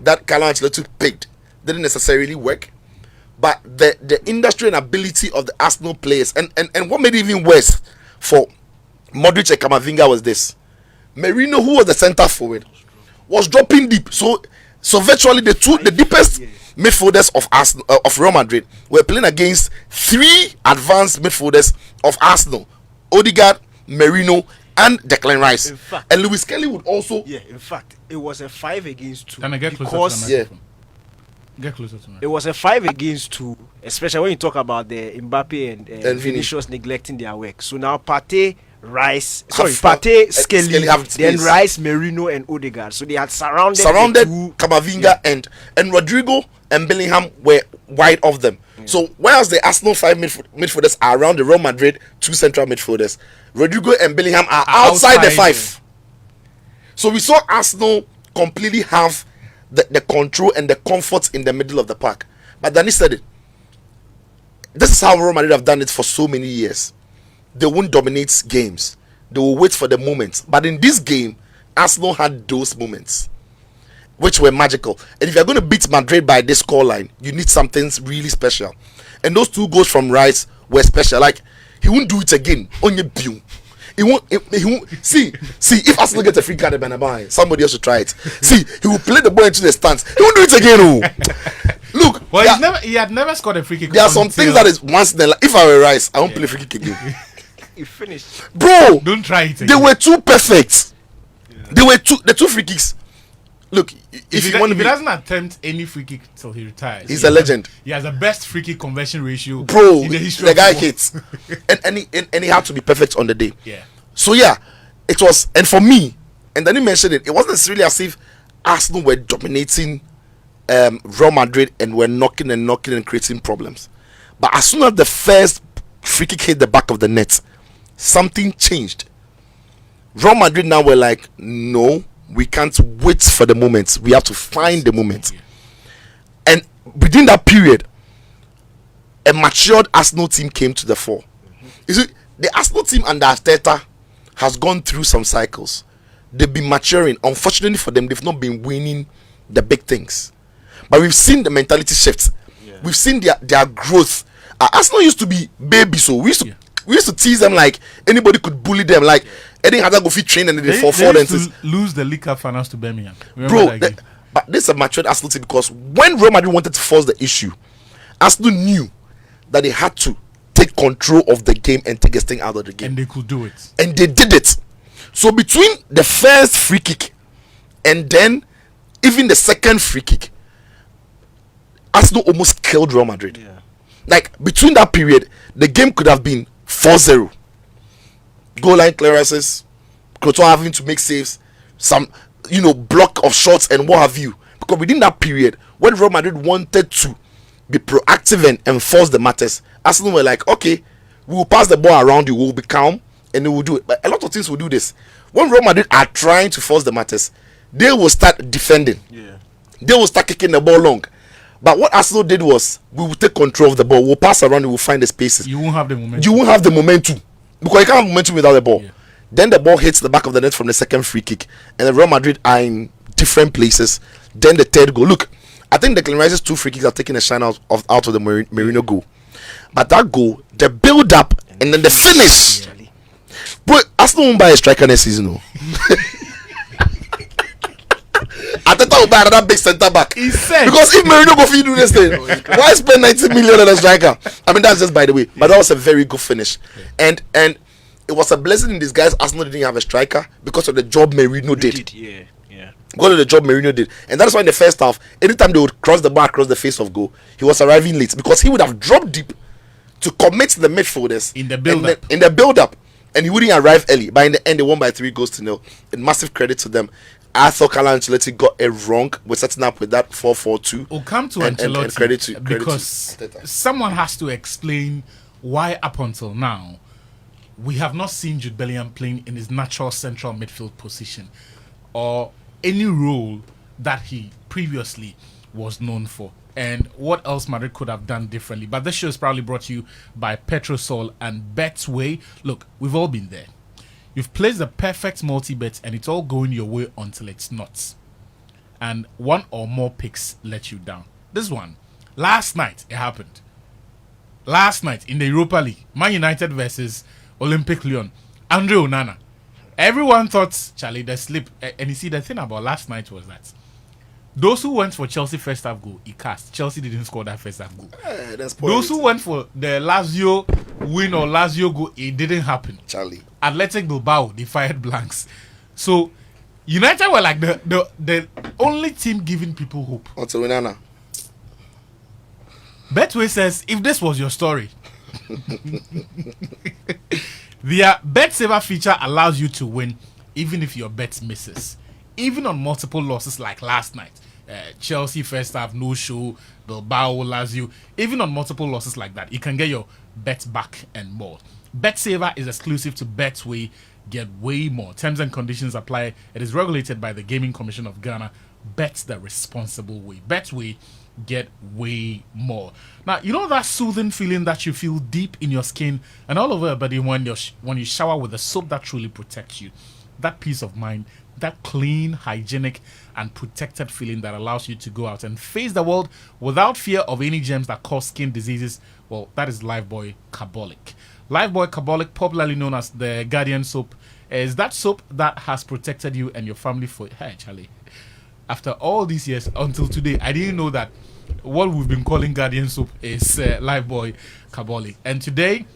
that Carlo Ancelotti picked didn't necessarily work. But the industry and ability of the Arsenal players, and what made it even worse for Modric and Camavinga was this: Merino, who was the center forward, was dropping deep. So virtually the deepest midfielders of Arsenal, of Real Madrid, were playing against three advanced midfielders of Arsenal: Odegaard, Merino, and Declan Rice. And Lewis Kelly would also. Yeah, in fact, it was a 5 against 2. Can I get closer because to the microphone? Get closer to me. It was a 5 against 2, especially when you talk about the Mbappe and Vinicius neglecting their work. So now Partey, Rice, Partey, Skelly, then Rice, Merino, and Odegaard. So they had surrounded Camavinga and Rodrigo and Bellingham were wide of them. So whereas the Arsenal 5 midfielders are around the Real Madrid 2 central midfielders, Rodrigo and Bellingham are outside the 5. So we saw Arsenal completely have the control and the comfort in the middle of the park. But Danny said it. This is how Real Madrid have done it for so many years. They won't dominate games. They will wait for the moments. But in this game, Arsenal had those moments, which were magical. And if you're going to beat Madrid by this scoreline, you need something really special. And those 2 goals from Rice were special. Like, he won't do it again. Only boom. He won't see if Arsenal gets a free card at Bernabeu, somebody else should try it. See, he will play the ball into the stands. He won't do it again. Oh. Look, well, he had never scored a free kick. There are some things that is once in the life. If I were Rice, I won't play free kick again. You finished, bro. Don't try it again. They were too perfect. They were the 2 free kicks. Look, if he doesn't attempt any free kick till he retires, he's a legend. He has the best free kick conversion ratio, bro. In the history the of guy football. hits, and he had to be perfect on the day. Yeah. So yeah, it was, and for me, and then he mentioned it. It wasn't necessarily as if Arsenal were dominating Real Madrid and were knocking and creating problems. But as soon as the first free kick hit the back of the net, something changed. Real Madrid now were like, no, we can't wait for the moment. We have to find the moment. And within that period, a matured Arsenal team came to the fore. You see, the Arsenal team under Arteta has gone through some cycles. They've been maturing. Unfortunately for them, they've not been winning the big things. But we've seen the mentality shift. We've seen their growth. Arsenal used to be babies, so we used to tease them like anybody could bully them. Like Eddie Hazard go fit train and they fall and lose the League Cup finals to Birmingham. Bro, but this is a matured Arsenal team, because when Real Madrid wanted to force the issue, Arsenal knew that they had to take control of the game and take this thing out of the game. And they could do it. And they did it. So between the first free kick and then even the second free kick, Arsenal almost killed Real Madrid. Yeah. Like between that period, the game could have been 4-0. Goal line clearances, Courtois having to make saves, some block of shots and what have you. Because within that period, when Real Madrid wanted to be proactive and enforce the matters, Arsenal were like, okay, we will pass the ball around you, we will be calm, and they will do it. But a lot of teams will do this. When Real Madrid are trying to force the matters, they will start defending. Yeah. They will start kicking the ball long. But what Arsenal did was, we will take control of the ball, we'll pass around, we'll find the spaces. You won't have the momentum. You won't have the momentum. Because you can't have momentum without the ball. Yeah. Then the ball hits the back of the net from the second free kick. And the Real Madrid are in different places. Then the third goal. Look, I think Declan Rice's 2 free kicks are taking a shine out of the Merino goal. But that goal, the build up and then the finish. Yeah. Bro, Arsenal won't buy a striker next season. No. Ateta will buy another big centre back. He said, because if Merino go for you do this thing, why spend 90 million on a striker? I mean, that's just by the way. But that was a very good finish. And it was a blessing in disguise. Arsenal didn't have a striker because of the job Merino did. Yeah. Because of the job Merino did. And that's why in the first half, anytime they would cross the bar across the face of goal, he was arriving late because he would have dropped deep to commit the midfielders in the build-up. In the build-up. And he wouldn't arrive early. But in the end, they won by 3-0. And massive credit to them. I thought Carlo Ancelotti got it wrong with setting up with that 4-4-2. We'll come to Ancelotti and credit to someone has to explain why up until now we have not seen Jude Bellingham playing in his natural central midfield position or any role that he previously was known for, and what else Madrid could have done differently. But this show is probably brought to you by Petrosol and Betway. Look, we've all been there. You've placed the perfect multi-bet and it's all going your way until it's not. And one or more picks let you down. This one, last night it happened. Last night in the Europa League, Man United versus Olympic Lyon. Andre Onana. Everyone thought, Charlie, the slip. And you see, the thing about last night was that those who went for Chelsea first half goal, he cast. Chelsea didn't score that first half goal. Those who went for the Lazio win or Lazio goal, it didn't happen. Charlie. Athletic Bilbao, they fired blanks. So, United were like the only team giving people hope. Until Onana. Betway says, if this was your story, their bet saver feature allows you to win even if your bet misses. Even on multiple losses like last night. Chelsea first half, no show, Bilbao, Lazio. Even on multiple losses like that, you can get your bet back and more. Bet saver is exclusive to Betway. Get way more. Terms and conditions apply. It is regulated by the Gaming Commission of Ghana. Bet the responsible way. Betway, get way more. Now, you know that soothing feeling that you feel deep in your skin and all over your body when you shower with a soap that truly protects you. That peace of mind, that clean, hygienic, and protected feeling that allows you to go out and face the world without fear of any germs that cause skin diseases. Well, that is Lifebuoy Carbolic. Lifebuoy Carbolic, popularly known as the Guardian soap, is that soap that has protected you and your family for... Hey, Charlie. After all these years, until today, I didn't know that what we've been calling Guardian soap is Lifebuoy Carbolic. And today,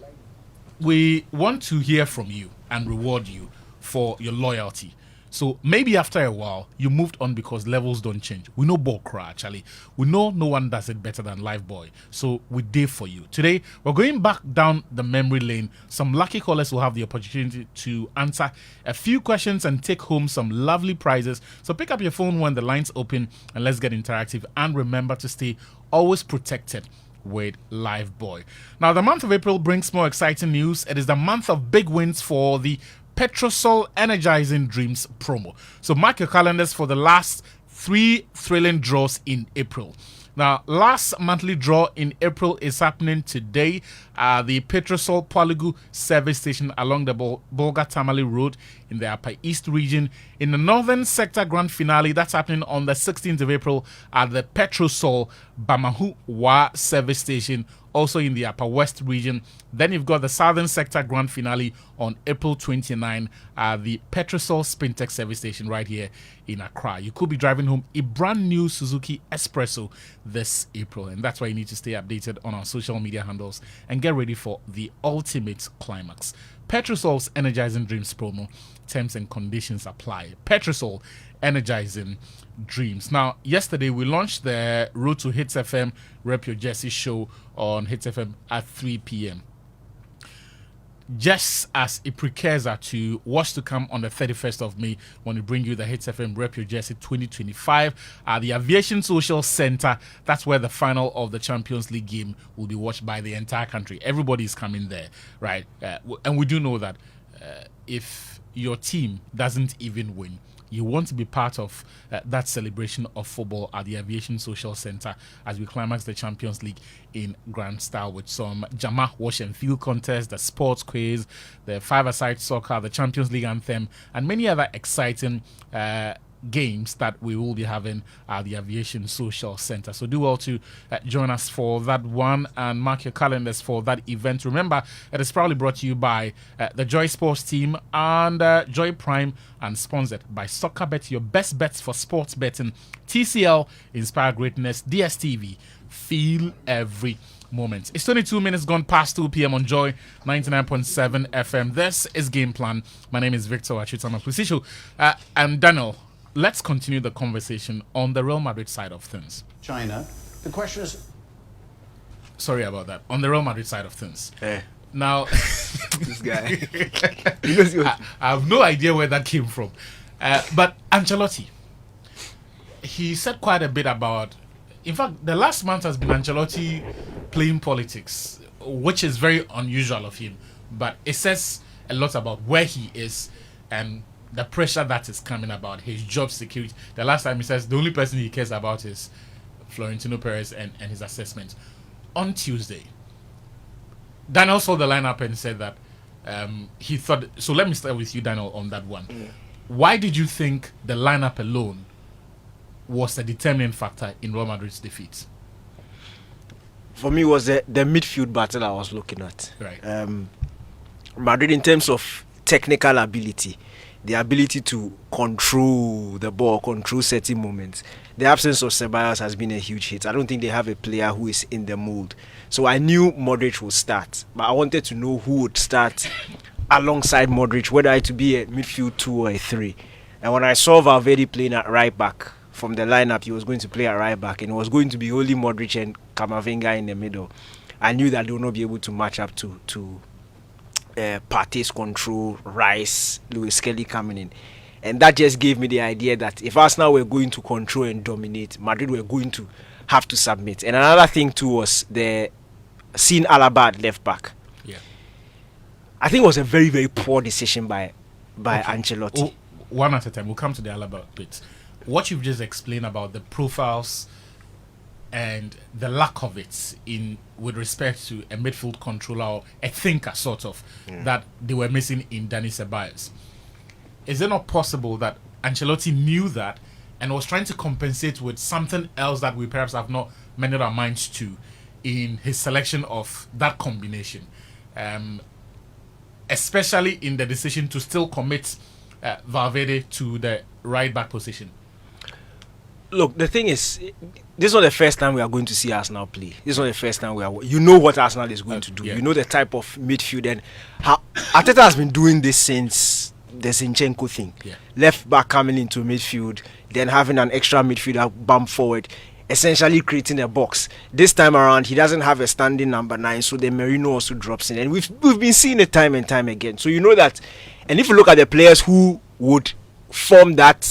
we want to hear from you and reward you for your loyalty. So maybe after a while, you moved on because levels don't change. We know ball cry, actually. We know no one does it better than Lifebuoy. So we did for you. Today, we're going back down the memory lane. Some lucky callers will have the opportunity to answer a few questions and take home some lovely prizes. So pick up your phone when the lines open and let's get interactive. And remember to stay always protected with Lifebuoy. Now, the month of April brings more exciting news. It is the month of big wins for the Petrosol Energizing Dreams promo. So mark your calendars for the last 3 thrilling draws in April. Now, last monthly draw in April is happening today at the Petrosol Polygu service station along the Bolga Tamale Road in the Upper East region. In the Northern Sector Grand Finale, that's happening on the 16th of April at the Petrosol Bamahu Wa service station, also in the Upper West region. Then you've got the Southern Sector Grand Finale on April 29 at the Petrosol Spintex service station right here in Accra. You could be driving home a brand new Suzuki Espresso this April, and that's why you need to stay updated on our social media handles and get ready for the ultimate climax. Petrosol's Energizing Dreams promo. Terms and conditions apply. Petrosol Energizing Dreams. Now, yesterday we launched the Road to Hits FM Rep Your Jersey show on Hits FM at 3 p.m. Just as a precursor to what's to come on the 31st of May when we bring you the Hits FM Rep Your Jersey 2025 at the Aviation Social Center. That's where the final of the Champions League game will be watched by the entire country. Everybody's coming there, right? And we do know that if your team doesn't even win, you want to be part of that celebration of football at the Aviation Social Centre as we climax the Champions League in grand style with some Jama wash and field contest, the sports quiz, the five-a-side soccer, the Champions League anthem, and many other exciting games that we will be having at the Aviation Social Centre. So do well to join us for that one and mark your calendars for that event. Remember, it is proudly brought to you by the Joy Sports team and Joy Prime, and sponsored by SoccerBet, your best bets for sports betting. TCL, Inspire Greatness. DSTV, feel every moment. It's 22 minutes gone past 2 p.m. on Joy 99.7 FM. This is Game Plan. My name is Victor Achutama. And Daniel, let's continue the conversation on the Real Madrid side of things. China. The question is... Sorry about that. On the Real Madrid side of things. Now... This guy. I have no idea where that came from. But Ancelotti, he said quite a bit about... In fact, the last month has been Ancelotti playing politics, which is very unusual of him. But it says a lot about where he is and the pressure that is coming about, his job security. The last time he says the only person he cares about is Florentino Perez and his assessment. On Tuesday, Daniel saw the lineup and said that he thought... So let me start with you, Daniel, on that one. Why did you think the lineup alone was a determining factor in Real Madrid's defeat? For me, it was the midfield battle I was looking at. Right. Madrid, in terms of technical ability, the ability to control the ball, control certain moments. The absence of Ceballos has been a huge hit. I don't think they have a player who is in the mold. So I knew Modric would start, but I wanted to know who would start alongside Modric, whether it would be a midfield 2 or a 3. And when I saw Valverde playing at right back from the lineup, he was going to play at right back, and it was going to be only Modric and Camavinga in the middle. I knew that they would not be able to match up to Partey's control, Rice, Luis Kelly coming in. And that just gave me the idea that if Arsenal were going to control and dominate, Madrid were going to have to submit. And another thing too was the seeing Alaba at left back. Yeah. I think it was a very, very poor decision by Ancelotti. One at a time. We'll come to the Alaba bit. What you've just explained about the profiles and the lack of it with respect to a midfield controller or a thinker, sort of, that they were missing in Dani Ceballos. Is it not possible that Ancelotti knew that and was trying to compensate with something else that we perhaps have not made our minds to in his selection of that combination, especially in the decision to still commit Valverde to the right back position? Look, the thing is, this is not the first time we are going to see Arsenal play. This is not the first time you know what Arsenal is going to do. Yeah. You know the type of midfield, and how Arteta has been doing this since the Zinchenko thing. Yeah. Left back coming into midfield, then having an extra midfielder bump forward, essentially creating a box. This time around, he doesn't have a standing number 9, so then Merino also drops in, and we've been seeing it time and time again. So you know that, and if you look at the players who would form that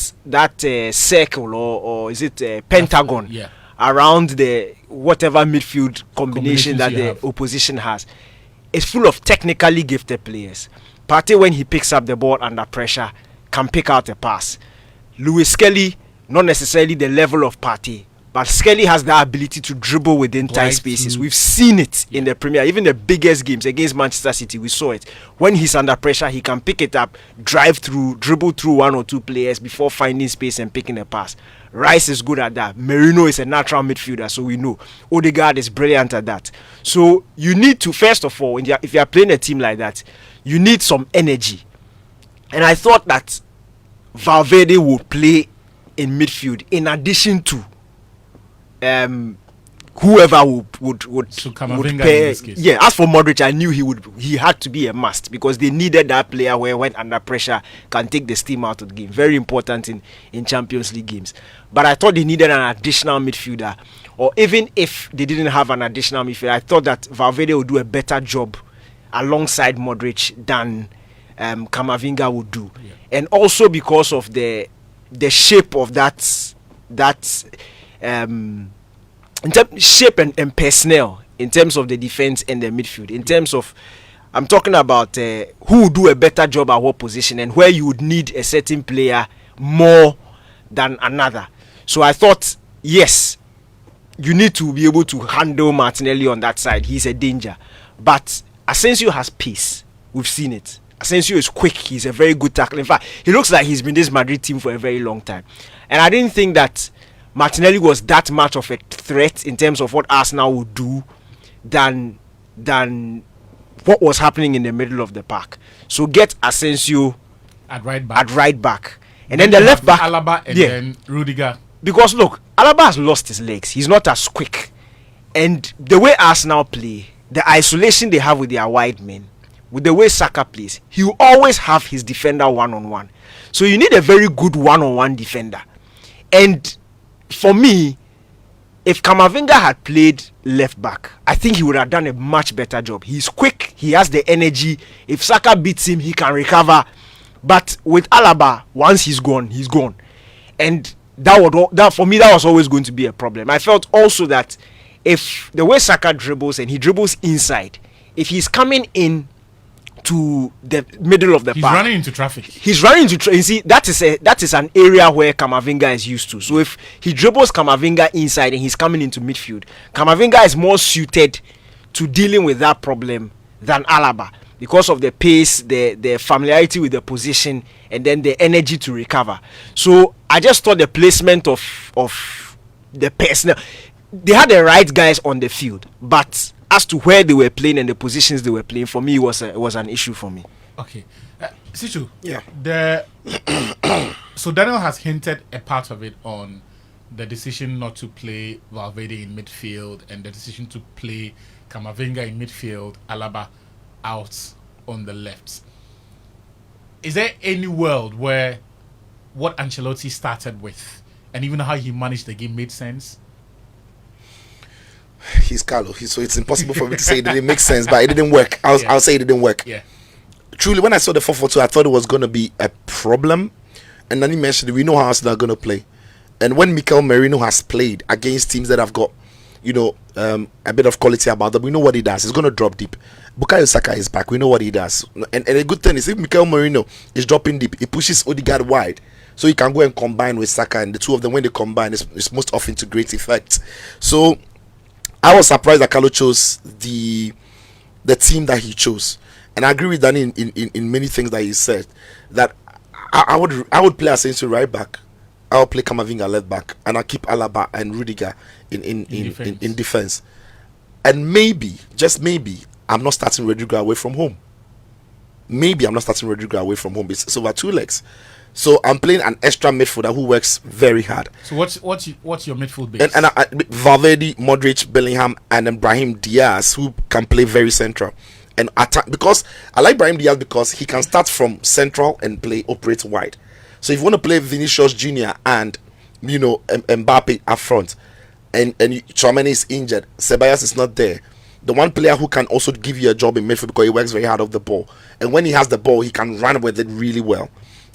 circle or is it a pentagon around the whatever midfield combination that the opposition has, it's full of technically gifted players. Partey, when he picks up the ball under pressure, can pick out a pass. Luis Kelly, not necessarily the level of Partey, but Skelly has the ability to dribble within tight spaces. We've seen it in the Premier, even the biggest games against Manchester City. We saw it. When he's under pressure, he can pick it up, dribble through 1 or 2 players before finding space and picking a pass. Rice is good at that. Merino is a natural midfielder, so we know. Odegaard is brilliant at that. So you need to, first of all, if you are playing a team like that, you need some energy. And I thought that Valverde would play in midfield in addition to whoever would pair. Yeah, as for Modric, I knew he had to be a must because they needed that player where when under pressure can take the steam out of the game. Very important in Champions League games. But I thought they needed an additional midfielder, or even if they didn't have an additional midfielder, I thought that Valverde would do a better job alongside Modric than Camavinga would do. Yeah. And also because of the shape of that in terms shape and personnel in terms of the defense and the midfield. In terms of, I'm talking about who would do a better job at what position and where you would need a certain player more than another. So I thought, yes, you need to be able to handle Martinelli on that side. He's a danger. But Asensio has pace. We've seen it. Asensio is quick. He's a very good tackler. In fact, he looks like he's been this Madrid team for a very long time. And I didn't think that Martinelli was that much of a threat in terms of what Arsenal would do than what was happening in the middle of the park. So get Asensio at right back. And then the left back, Alaba and then Rudiger. Because look, Alaba has lost his legs. He's not as quick. And the way Arsenal play, the isolation they have with their wide men, with the way Saka plays, he will always have his defender one-on-one. So you need a very good one-on-one defender. And for me, if Camavinga had played left back, I think he would have done a much better job. He's quick. He has the energy. If Saka beats him, he can recover. But with Alaba, once he's gone, he's gone. And that for me, that was always going to be a problem. I felt also that if the way Saka dribbles and he dribbles inside, if he's coming in to the middle of the park, he's running into traffic. You see, that is an area where Camavinga is used to. So if he dribbles Camavinga inside and he's coming into midfield, Camavinga is more suited to dealing with that problem than Alaba, because of the pace, the familiarity with the position, and then the energy to recover. So I just thought the placement of the personnel, they had the right guys on the field, but as to where they were playing and the positions they were playing, for me, it was an issue for me. Okay. Sichu, Yeah. So Daniel has hinted a part of it on the decision not to play Valverde in midfield and the decision to play Camavinga in midfield, Alaba out on the left. Is there any world where what Ancelotti started with and even how he managed the game made sense? He's Carlo, so it's impossible for me to say it didn't make sense, but it didn't work. I'll say it didn't work. Yeah. Truly, when I saw the 4-4-2, I thought it was going to be a problem. And then he mentioned, we know how Arsenal are going to play. And when Mikel Merino has played against teams that have got, a bit of quality about them, we know what he does. He's going to drop deep. Bukayo Saka is back. We know what he does. And a good thing is, if Mikel Merino is dropping deep, he pushes Odegaard wide. So he can go and combine with Saka. And the two of them, when they combine, it's most often to great effect. So I was surprised that Carlo chose the team that he chose. And I agree with Danny in many things that he said. That I would play Asensio right back. I'll play Camavinga left back, and I'll keep Alaba and Rudiger in defense. And maybe, just maybe, I'm not starting Rodrigo away from home. It's over two legs. So I'm playing an extra midfielder who works very hard. So what's your midfield base? And Valverde, Modric, Bellingham, and then Brahim Diaz, who can play very central and attack. Because I like Brahim Diaz because he can start from central and operate wide. So if you want to play Vinicius Jr. and Mbappe up front, and Tchouaméni is injured, Ceballos is not there, the one player who can also give you a job in midfield because he works very hard off the ball, and when he has the ball, he can run with it really well.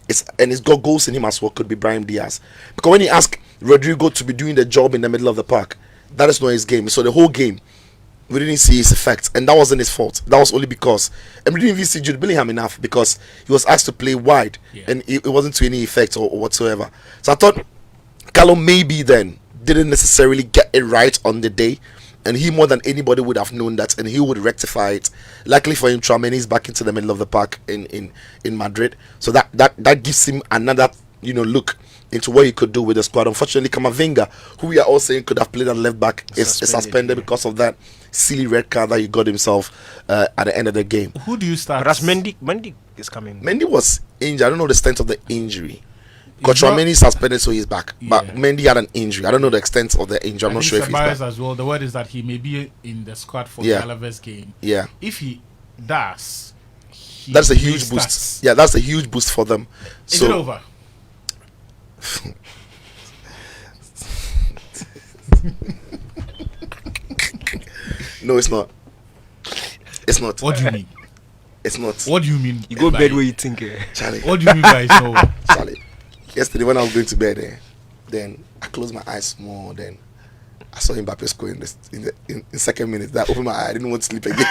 He's got goals in him as well. Could be Brahim Diaz, because when you ask Rodrigo to be doing the job in the middle of the park, that is not his game. So the whole game, we didn't see his effects, and that wasn't his fault. That was only because, and we didn't even see Jude Bellingham enough because he was asked to play wide, and it wasn't to any effect or whatsoever. So I thought Carlo maybe then didn't necessarily get it right on the day, and he more than anybody would have known that, and he would rectify it. Luckily for him, Tchouaméni is back into the middle of the park in Madrid, so that gives him another look into what he could do with the squad. Unfortunately, Camavinga, who we are all saying could have played at left back, is suspended because of that silly red card that he got himself at the end of the game. Who do you start? But that's Mendy is coming. Mendy was injured. I don't know the extent of the injury. Tchouaméni is suspended, so he's back. But Mendy had an injury. I don't know the extent of the injury. I'm not sure if he's back. As well. The word is that he may be in the squad for the Alaves game. Yeah. If he does, that's a huge boost. Yeah, that's a huge boost for them. Is it over? No, it's not. It's not. What do you mean? It's not. What do you mean? You go bed where you think. Charlie. What do you mean by it's over? Charlie. Yesterday when I was going to bed, then I closed my eyes more. Then I saw Mbappe score in the second minute. That opened my eye. I didn't want to sleep again.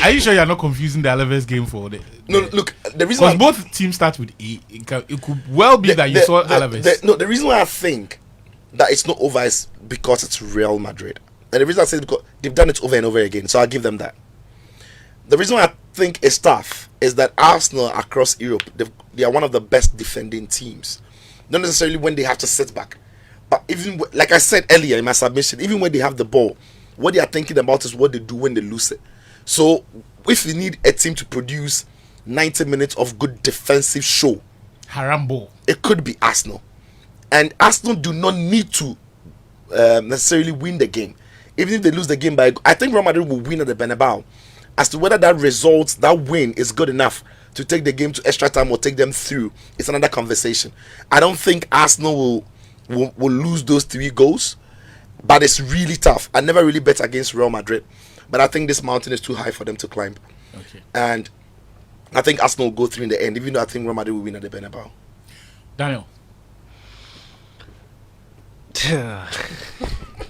Are you sure you're not confusing the Alaves game for it? No, look. the reason because both teams start with E. It could well be that you saw Alaves. The reason why I think that it's not over is because it's Real Madrid. And the reason I say it is because they've done it over and over again. So I'll give them that. The reason why I think it's tough is that Arsenal across Europe, they are one of the best defending teams. Not necessarily when they have to sit back. But even, like I said earlier in my submission, even when they have the ball, what they are thinking about is what they do when they lose it. So if you need a team to produce 90 minutes of good defensive show, Harambo, it could be Arsenal. And Arsenal do not need to necessarily win the game. Even if they lose the game by, I think Real Madrid will win at the Bernabeu. As to whether that result, that win is good enough to take the game to extra time or take them through, it's another conversation. I don't think Arsenal will lose those 3 goals, but it's really tough. I never really bet against Real Madrid, but I think this mountain is too high for them to climb. Okay. And I think Arsenal will go through in the end, even though I think Real Madrid will win at the Bernabeu. Daniel.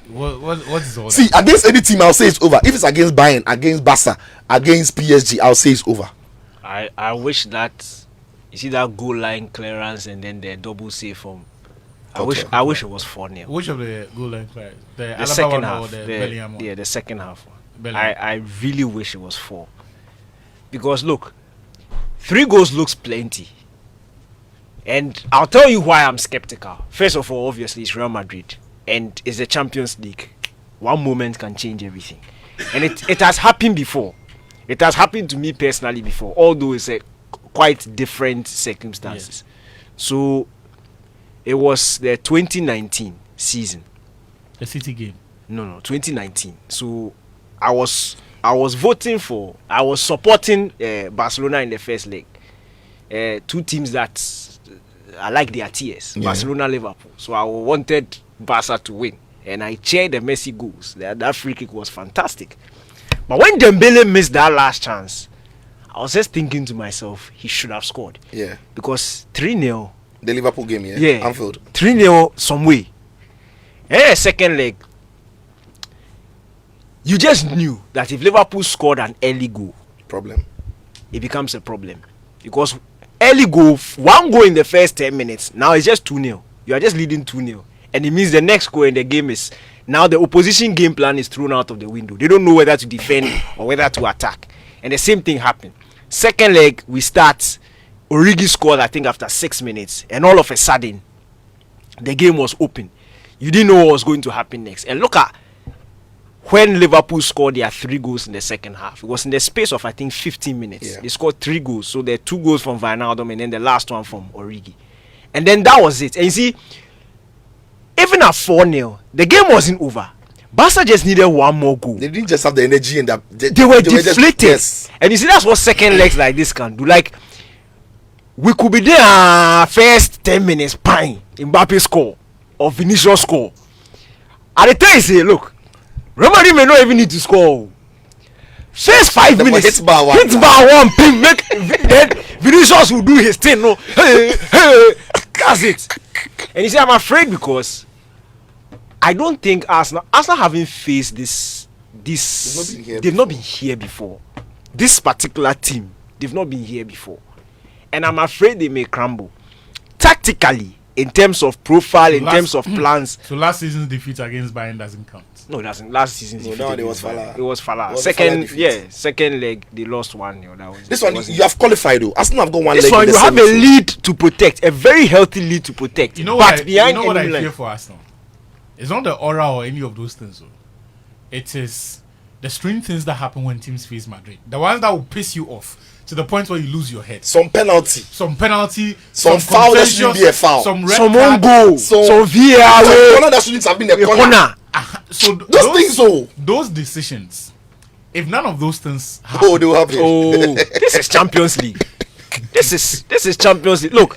What's all See, that? against any team, I'll say it's over. If it's against Bayern, against Barca, against PSG, I'll say it's over. I wish that you see that goal line clearance and then the double save from. I wish it was 4-0. Which of the goal line players? The The Alaba second one half, or the Bellingham one? yeah, the second half. Bellingham. I really wish it was 4, because look, 3 goals looks plenty, and I'll tell you why I'm skeptical. First of all, obviously it's Real Madrid, and it's the Champions League. One moment can change everything, and it has happened before. It has happened to me personally before, although it's a quite different circumstances. So it was the 2019 season. The City game. No, 2019. So I was supporting Barcelona in the first leg. 2 teams that I like their tears. Yeah. Barcelona, Liverpool. So I wanted Barca to win, and I cheered the Messi goals. That free kick was fantastic. But when Dembele missed that last chance, I was just thinking to myself, he should have scored. Yeah. Because 3-0. The Liverpool game, yeah? Yeah. Anfield. 3-0 some way. And the second leg, you just knew that if Liverpool scored an early goal, Problem. it becomes a problem. Because early goal, 1 goal in the first 10 minutes, now it's just 2-0. You are just leading 2-0. And it means the next goal in the game is, now the opposition game plan is thrown out of the window. They don't know whether to defend or whether to attack. And the same thing happened. Second leg, we start. Origi scored, I think, after 6 minutes. And all of a sudden, the game was open. You didn't know what was going to happen next. And look at when Liverpool scored their 3 goals in the second half. It was in the space of, I think, 15 minutes. Yeah. They scored 3 goals. So there are 2 goals from Wijnaldum and then the last one from Origi. And then that was it. And you see, even at 4-0, the game wasn't over. Barca just needed 1 more goal. They didn't just have the energy and that They were deflated. Yes. And you see, that's what second legs like this can do. Like, we could be there first 10 minutes, pine, Mbappe score, or Vinicius score. At the time, you say, look, Real Madrid may not even need to score. First 5 minutes, hit bar one, ping, make then Vinicius will do his thing. No, hey, that's it. And you see, I'm afraid because I don't think Arsenal haven't faced this. They've not been here before. This particular team, they've not been here before, and I'm afraid they may crumble tactically, in terms of profile, in terms of plans. So last season's defeat against Bayern doesn't count. No, it doesn't. Last season's defeat. No, it was Fala. It was Fala. It was Second, Fala defeat. second leg they lost 1-0. That was This one, you have qualified though. Arsenal have got 1 This leg. one, in the you have a semi-final. lead to protect, a very healthy lead to protect. You know but what? behind I Milan, fear for Arsenal. It's not the aura or any of those things. Though. It is the strange things that happen when teams face Madrid. The ones that will piss you off to the point where you lose your head. Some penalty. Some penalty. Some foul that shouldn't be a foul. Some red some card. own goal, So- some VAR, Corner that shouldn't have been a corner. corner. So Those things though. Those decisions, if none of those things happen, Oh, they will happen. Oh, this is Champions League. This is Champions League. Look,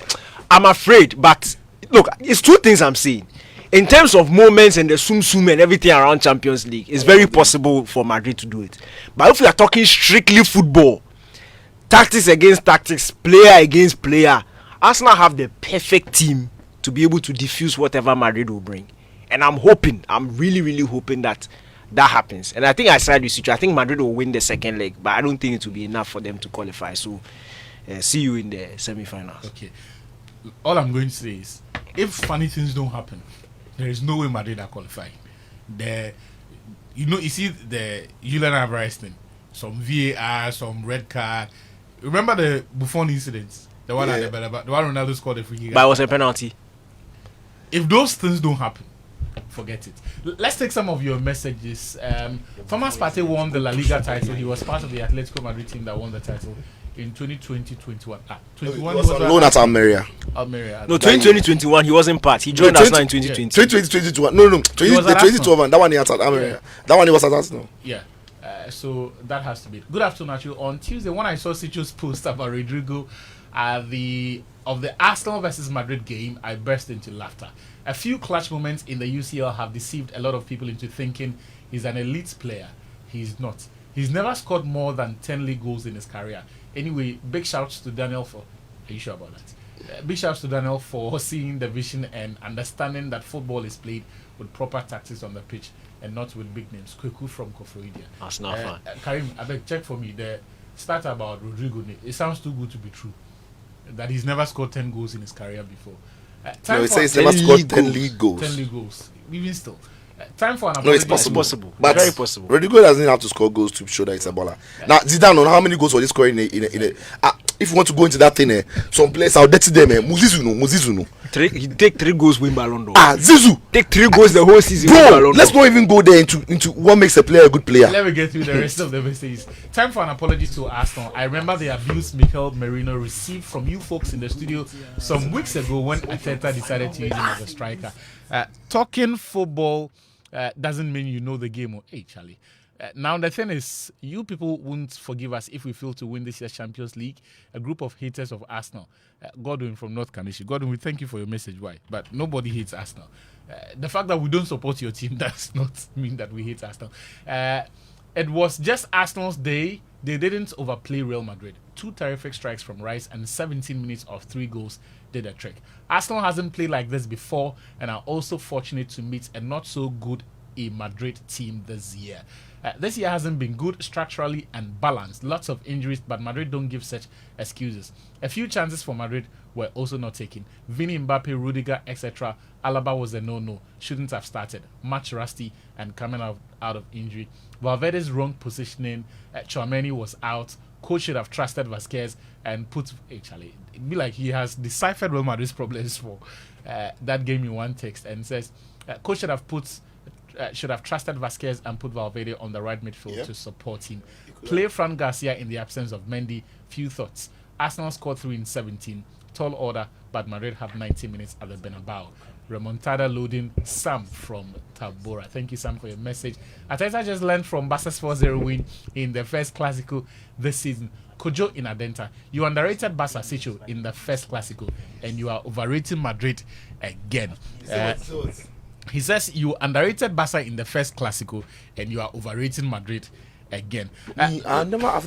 I'm afraid, but look, it's 2 things I'm saying. In terms of moments and the sum and everything around Champions League, it's very possible for Madrid to do it. But if we are talking strictly football, tactics against tactics, player against player, Arsenal have the perfect team to be able to diffuse whatever Madrid will bring. And I'm really, really hoping that happens. And I think I side with you. I think Madrid will win the second leg, but I don't think it will be enough for them to qualify. So see you in the semi-finals. Okay. All I'm going to say is, if funny things don't happen, there is no way Madrid are qualifying. You see the Julian Alvarez thing, some VAR, some red card. Remember the Buffon incidents? The one at the one Ronaldo scored the free kick. But it was a penalty. If those things don't happen, forget it. Let's take some of your messages. Thomas Partey won the La Liga title. He was part of the Atletico Madrid team that won the title in 2020-21. 21 he was on loan at Almeria. No, 2020-21 he wasn't part. He joined Arsenal in 2020. 2020-21. No, 2012. That one he was at Almeria. Yeah. That one he was at Arsenal. Yeah. So that has to be it. Good afternoon, Nacho. On Tuesday, when I saw Sicho's post about Rodrigo of the Arsenal versus Madrid game, I burst into laughter. A few clutch moments in the UCL have deceived a lot of people into thinking he's an elite player. He's not. He's never scored more than 10 league goals in his career. Anyway, big shouts to Daniel for... Are you sure about that? Big shouts to Daniel for seeing the vision and understanding that football is played with proper tactics on the pitch and not with big names. Kweku from Kofroidia. That's not fun. Karim, I beg, check for me. The stat about Rodrigo, it sounds too good to be true. That he's never scored 10 goals in his career before. No, he says he's never scored 10 league goals. 10 league goals. Even still. Time for an No, apology. it's possible. It's possible. But Very possible. Rodrigo doesn't have to score goals to show that it's a baller. Now, Zidane, on how many goals was he scoring in a if you want to go into that thing, some players are dirty them. Muzizu. He take 3 goals win Ballon d'Or. Zizu. Take 3 goals the whole season. Win Bro, Ballon d'Or. let's not even go there into what makes a player a good player. Let me get through the rest of the messages. Time for an apology to Arsenal. I remember the abuse Mikel Merino received from you folks in the studio some weeks ago when Arteta decided to use him as a striker. Talking football doesn't mean you know the game. Hey, Charlie. Now, the thing is, you people won't forgive us if we fail to win this year's Champions League. A group of haters of Arsenal. Godwin from North Kamishi. Godwin, we thank you for your message. Why? But nobody hates Arsenal. The fact that we don't support your team does not mean that we hate Arsenal. It was just Arsenal's day. They didn't overplay Real Madrid. 2 terrific strikes from Rice and 17 minutes of 3 goals did a trick. Arsenal hasn't played like this before and are also fortunate to meet a not so good Madrid team this year. This year hasn't been good structurally and balanced. Lots of injuries, but Madrid don't give such excuses. A few chances for Madrid were also not taken. Vini, Mbappe, Rudiger, etc. Alaba was a no-no. Shouldn't have started. Much rusty and coming out of injury. Valverde's wrong positioning. Tchouaméni was out. Coach should have trusted Vasquez and put... Actually, it'd be like he has deciphered Real Madrid's problems for that game in one text and says coach should have trusted Vasquez and put Valverde on the right midfield to support him. Play Fran Garcia in the absence of Mendy. Few thoughts. Arsenal scored 3 in 17. Tall order, but Madrid have 90 minutes at the Bernabeu. Remontada loading. Sam from Tabora. Thank you, Sam, for your message. Arteta just learned from Barca's 4-0 win in the first Clásico this season. Kojo in Adenta. You underrated Barca, Sicho, in the first Clásico, and you are overrating Madrid again. He says you underrated Barca in the first Clásico and you are overrating Madrid again. I've never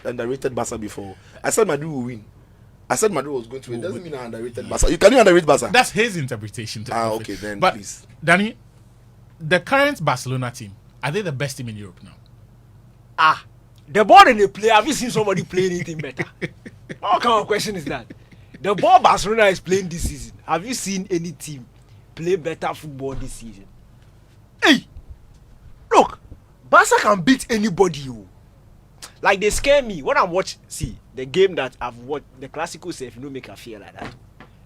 underrated Barca before. I said Madrid will win. I said Madrid was going to win. Doesn't mean I underrated Barca. Can you underrate Barca? That's his interpretation. Okay, then but, please. Danny, the current Barcelona team, are they the best team in Europe now? The ball in the play, have you seen somebody play anything better? What kind of question is that? The ball Barcelona is playing this season, have you seen any team play better football this season? Hey, look, Barca can beat anybody. Like, they scare me when I watch. See the game that I've watched, the Clásico self, you know, make a feel like that.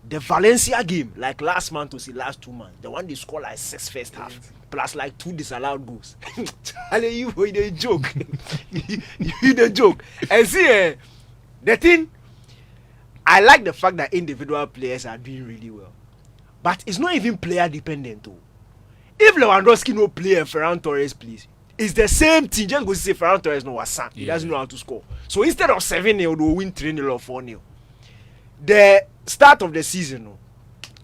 The Valencia game, like last month to see last 2 months, the one they score like 6 first half plus like 2 disallowed goals. You the joke. You the joke. And see, the thing, I like the fact that individual players are doing really well. But it's not even player dependent though. If Lewandowski no play and Ferran Torres plays, it's the same thing. Just go say Ferran Torres no was son. He doesn't know how to score. So instead of 7-0, they'll win 3-0 or 4-0. The start of the season,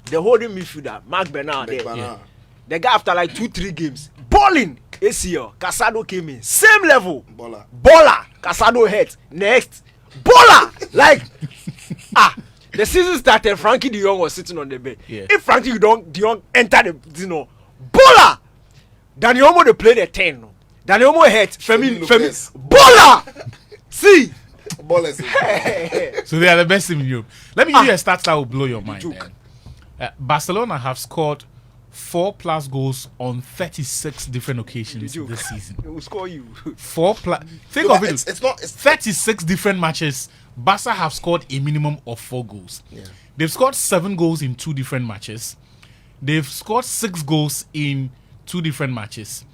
the holding midfielder, Marc Bernard, the guy after like 2-3 games, balling. ACL, Casado came in, same level. Baller. Casado head. Next. Baller. Like, the season started, Frankie de Jong was sitting on the bed. If Frankie de Jong entered the, baller! Dani Olmo they played the 10. Dani Olmo hit Femi, baller! See! Ballers. So they are the best team in Europe. Let me give you a stat that will blow your mind. Barcelona have scored 4+ goals on 36 different occasions this season. They will score you. 4+. Think No, of it. it's not. It's 36 different matches. Barca have scored a minimum of 4 goals. Yeah. They've scored 7 goals in 2 different matches. They've scored 6 goals in 2 different matches.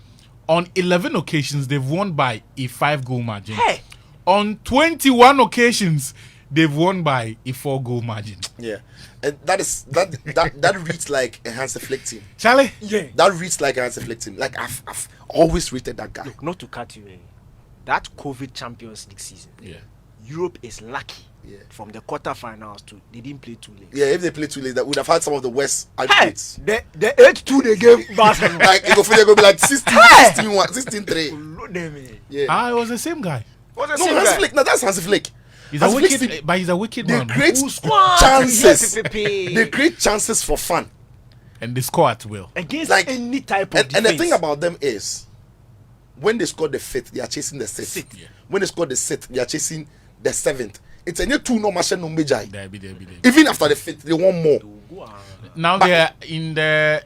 On 11 occasions, they've won by a 5-goal margin. Hey. On 21 occasions, they've won by a 4-goal margin. Yeah, and that reads like a Hansi Flick team. Charlie? Yeah. That reads like a Hansi Flick team. Like I've always rated that guy. Look, not to cut you, that COVID Champions League season, Yeah. Europe is lucky. Yeah. From the quarterfinals to they didn't play too late. Yeah, if they play too late, that would have had some of the worst Hey, aggregates. the 8-2 they gave Barcelona. Like it go be like 16, Hey! 16-1, 16-3. Look them, eh. Yeah. It was the same guy. What's the No, same Hansi guy? Flick. No, that's Hansi Flick. He's Hansi a Flick's wicked, team, but he's a wicked they man. create squad? chances. Yes, They create chances for fun. And they score at will. against Like, any type of And defense. the thing about them is, when they score the 5th, they are chasing the 6th. Yeah. When they score the 6th, they are chasing the 7th. It's a new 2 no machine no major. There be. Even after the 5th, they want more. Now they are in the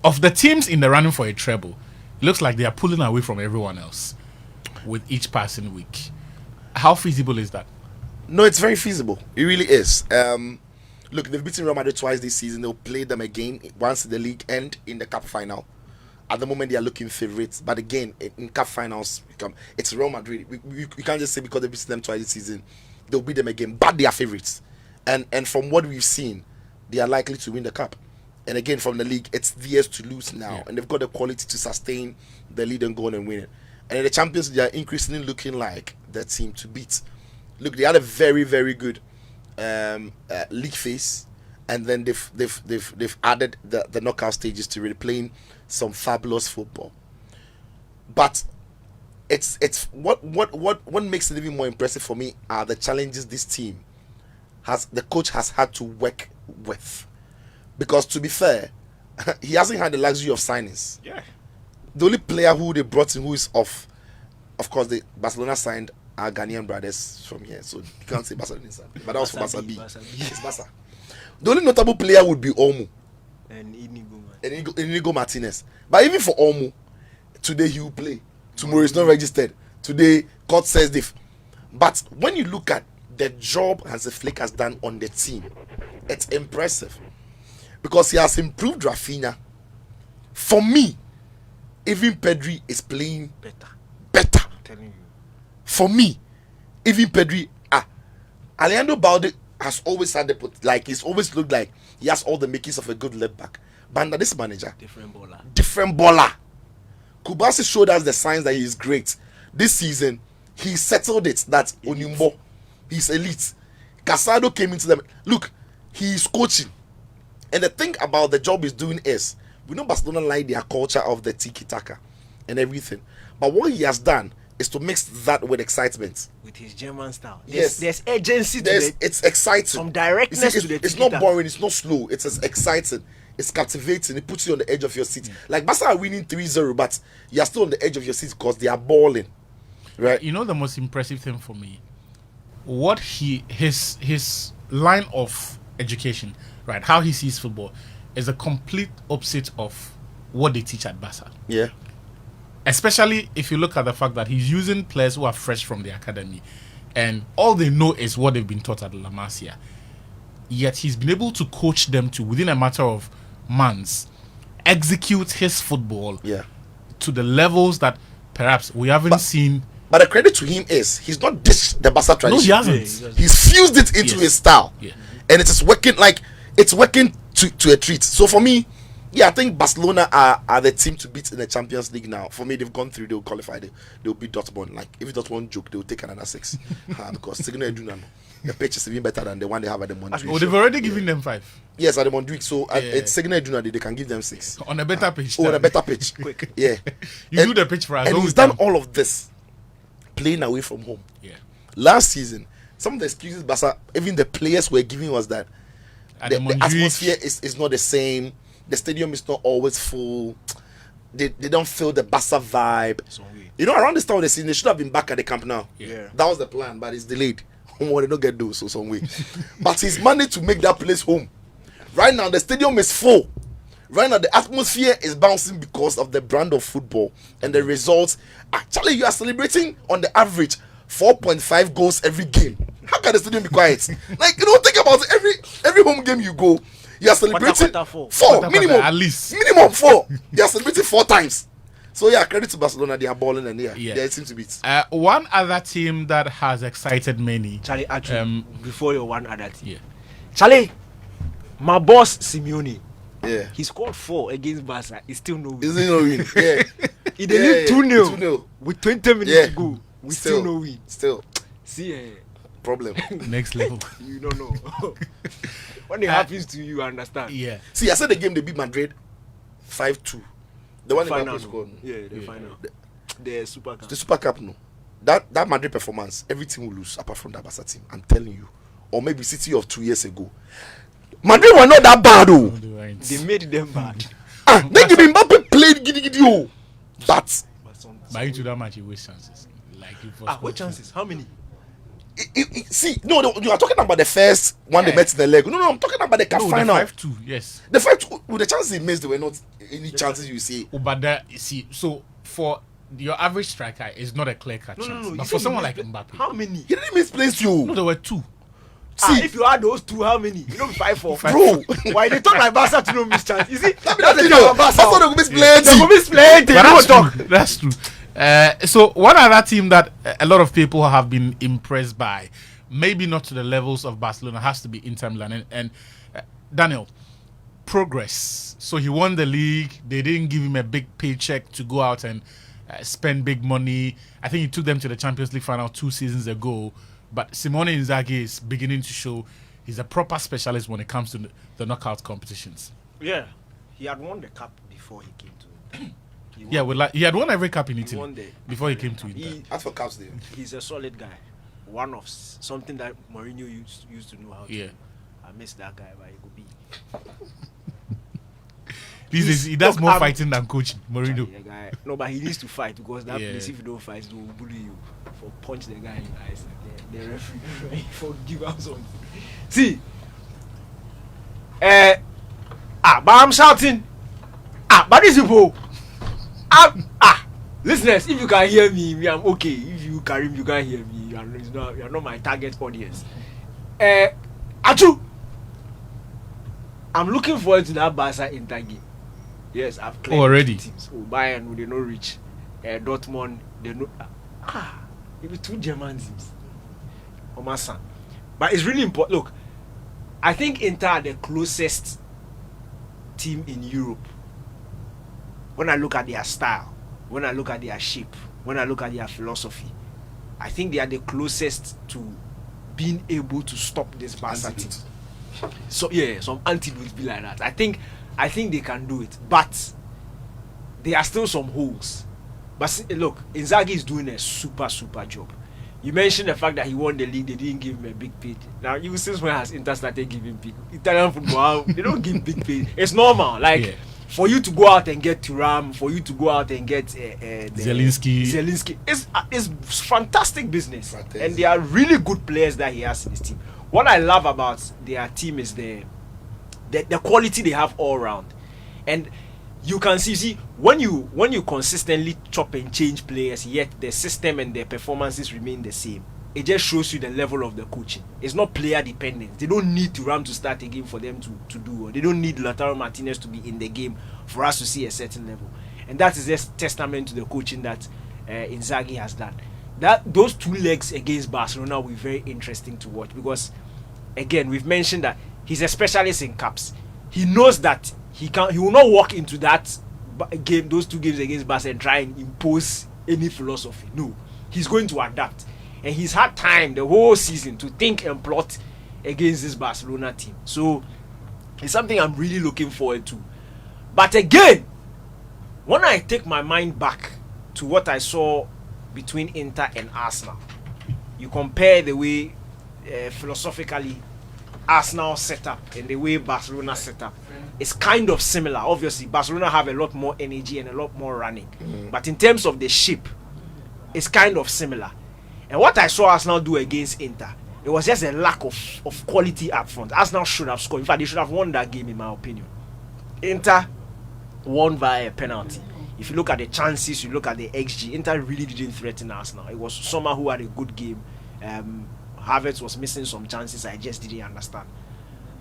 of the teams in the running for a treble. It looks like they are pulling away from everyone else with each passing week. How feasible is that? No, it's very feasible. It really is. Look, they've beaten Real Madrid twice this season. They'll play them again once in the league and in the cup final. At the moment, they are looking favourites. But again, in cup finals, it's Real Madrid. We can't just say because they beat them twice this season, they'll beat them again. But they are favourites. And from what we've seen, they are likely to win the cup. And again, from the league, it's theirs to lose now. Yeah. And they've got the quality to sustain the lead and go on and win it. And in the Champions, they are increasingly looking like the team to beat. Look, they had a very, very good league phase, and then they've added the knockout stages to really playing some fabulous football. But it's what makes it even more impressive for me are the challenges this team the coach has had to work with. Because to be fair, he hasn't had the luxury of signings. Yeah. The only player who they brought in who is off, of course, Barcelona signed our Ghanaian brothers from here, so you can't say Barcelona inside. But that was for Barca B. Barca B. It's Barca. The only notable player would be Olmo And Inigo, man. and Inigo Martinez. But even for Olmo, today he will play. Tomorrow he's not registered. Today, court says this. But when you look at the job Hansi Flick has done on the team, it's impressive. Because he has improved Rafinha. For me, even Pedri is playing better. I'm telling you. For me, even Pedri, Alejandro Balde has always had he's always looked like he has all the makings of a good left back. But under this manager, different baller. Kubasi showed us the signs that he is great. This season, he settled it that Onimbo, he's elite. Casado came into them. Look, he's coaching. And the thing about the job he's doing is, we know Barcelona like their culture of the tiki-taka and everything. But what he has done is to mix that with excitement. With his German style. Yes. There's agency to it. It's exciting. Some directness You to the it's not tiki-taka. boring, it's not slow, it's as exciting. It's captivating. It puts you on the edge of your seat. Like Barca are winning 3-0, but you are still on the edge of your seat because they are balling. Right? You know the most impressive thing for me, what his line of education, right? How he sees football is a complete opposite of what they teach at Barca. Yeah. Especially if you look at the fact that he's using players who are fresh from the academy, and all they know is what they've been taught at La Masia. Yet he's been able to coach them to, within a matter of months, execute his football to the levels that perhaps we haven't seen. But the credit to him is he's not ditched the Barca tradition. No, he hasn't. He's fused it into his style. Yeah. And it is working to a treat. So for me, I think Barcelona are the team to beat in the Champions League now. For me, they've gone through, they'll qualify, they'll beat Dortmund. Like, if Dortmund joke, they'll take another 6. Because Signal Iduna, the pitch is even better than the one they have at the Montjuic. Oh, they've already given them 5. Yes, at the Montjuic. So it's Signal Iduna, they can give them 6. On a better pitch. On a better pitch. Quick. Yeah. You do the pitch for us. And he's done all of this playing away from home. Yeah. Last season, some of the excuses Barca, even the players were giving was that the atmosphere is not the same. The stadium is not always full. They don't feel the Barca vibe. You know, around this time of the season, they should have been back at the camp now. Yeah. That was the plan, but it's delayed. They don't get those, so some way. But he's managed to make that place home. Right now, the stadium is full. Right now, the atmosphere is bouncing because of the brand of football and the results. Actually, you are celebrating on the average 4.5 goals every game. How can the stadium be quiet? Like, you know, think about it. Every home game you go, you are celebrating four minimum. At least minimum 4. You are celebrating 4 times. So yeah, credit to Barcelona. They are balling and they seem to beat. One other team that has excited many. Charlie, actually, before your one other team. Yeah. Charlie, my boss Simeone. Yeah. He scored 4 against Barca. He's still no win. Is it no win? Yeah. He did 2-0 2-0 with 20 minutes to go. We still no win. Still. See, Problem. Next level. you don't know. When it happens to you, you understand. Yeah. See, I said the game they beat Madrid 5-2. The one Final. in scored. Yeah, the final. The Super Cup. The Super Cup, no. That Madrid performance, every team will lose apart from that Barca team. I'm telling you. Or maybe City of 2 years ago. Madrid were not that bad, oh. They made them bad. Then give Mbappe played giddy oh. But into that match, he wastes chances. Like what chances? How many? see, no, you are talking about the first one they met in the leg. No, I'm talking about the cup final. The 5-2, yes. The 5-2, with the chances he missed, there were not any chances you see. But you see, so for your average striker, it's not a clear-cut chance. No. But for someone like Mbappe, how many? He didn't misplace you. No, there were 2. See, if you add those 2, how many? You know, 5 4. bro. Why they talk like Barca to no miss chance? You see, That's what they will miss plenty. They will miss plenty. But that's true. So one other team that a lot of people have been impressed by, maybe not to the levels of Barcelona, has to be Inter Milan. And Daniel, progress. So he won the league. They didn't give him a big paycheck to go out and spend big money. I think he took them to the Champions League final 2 seasons ago. But Simone Inzaghi is beginning to show he's a proper specialist when it comes to the knockout competitions. Yeah, he had won the cup before he came to. He had won every cup in Italy won before he came to Inter. As for cups, there. He's a solid guy. One of something that Mourinho used to know how to do. I miss that guy, but he could be. He does more fighting than coaching, Mourinho. Guy. No, but he needs to fight because that place, if you don't fight, they will bully you. For punch the guy in the eyes. The referee for give out something. See, but I'm shouting. But these people, listeners, if you can hear me, I'm okay. If you Karim, you can't hear me. You're not my target audience. Achu, I'm looking forward to that Barca Inter game. Yes, I've cleared already. Teams. Bayern, they no reach. Dortmund, they no. It was 2 German teams. Oh my son. But it's really important. Look, I think Inter are the closest team in Europe. When I look at their style, when I look at their shape, when I look at their philosophy, I think they are the closest to being able to stop this Barca team. So yeah, some antidotes be like that. I think they can do it, but there are still some holes. But look, Inzaghi is doing a super job. You mentioned the fact that he won the league, they didn't give him a big pay. Now, you since when has Inter started giving big Italian football? They don't give big pay. It's normal. Like for you to go out and get Thuram, for you to go out and get Zielinski, it's fantastic business. And they are really good players that he has in his team. What I love about their team is the quality they have all around. And you can see when you consistently chop and change players, yet the system and their performances remain the same. It just shows you the level of the coaching. It's not player dependent. They don't need Thuram to start a game for them to do. Or they don't need Lautaro Martinez to be in the game for us to see a certain level. And that is just testament to the coaching that Inzaghi has done. Those 2 legs against Barcelona will be very interesting to watch because, again, we've mentioned that he's a specialist in cups. He knows that he will not walk into that game, those 2 games against Barca, and try and impose any philosophy. No, he's going to adapt, and he's had time the whole season to think and plot against this Barcelona team. So it's something I'm really looking forward to. But again, when I take my mind back to what I saw between Inter and Arsenal, you compare the way philosophically Arsenal set up and the way Barcelona set up, it's kind of similar. Obviously, Barcelona have a lot more energy and a lot more running. But in terms of the shape, is kind of similar. And what I saw Arsenal do against Inter, it was just a lack of quality up front. Arsenal should have scored. In fact, they should have won that game, in my opinion. Inter won via a penalty. If you look at the chances, you look at the XG, Inter really didn't threaten Arsenal. It was Sommer who had a good game. Havertz was missing some chances I just didn't understand.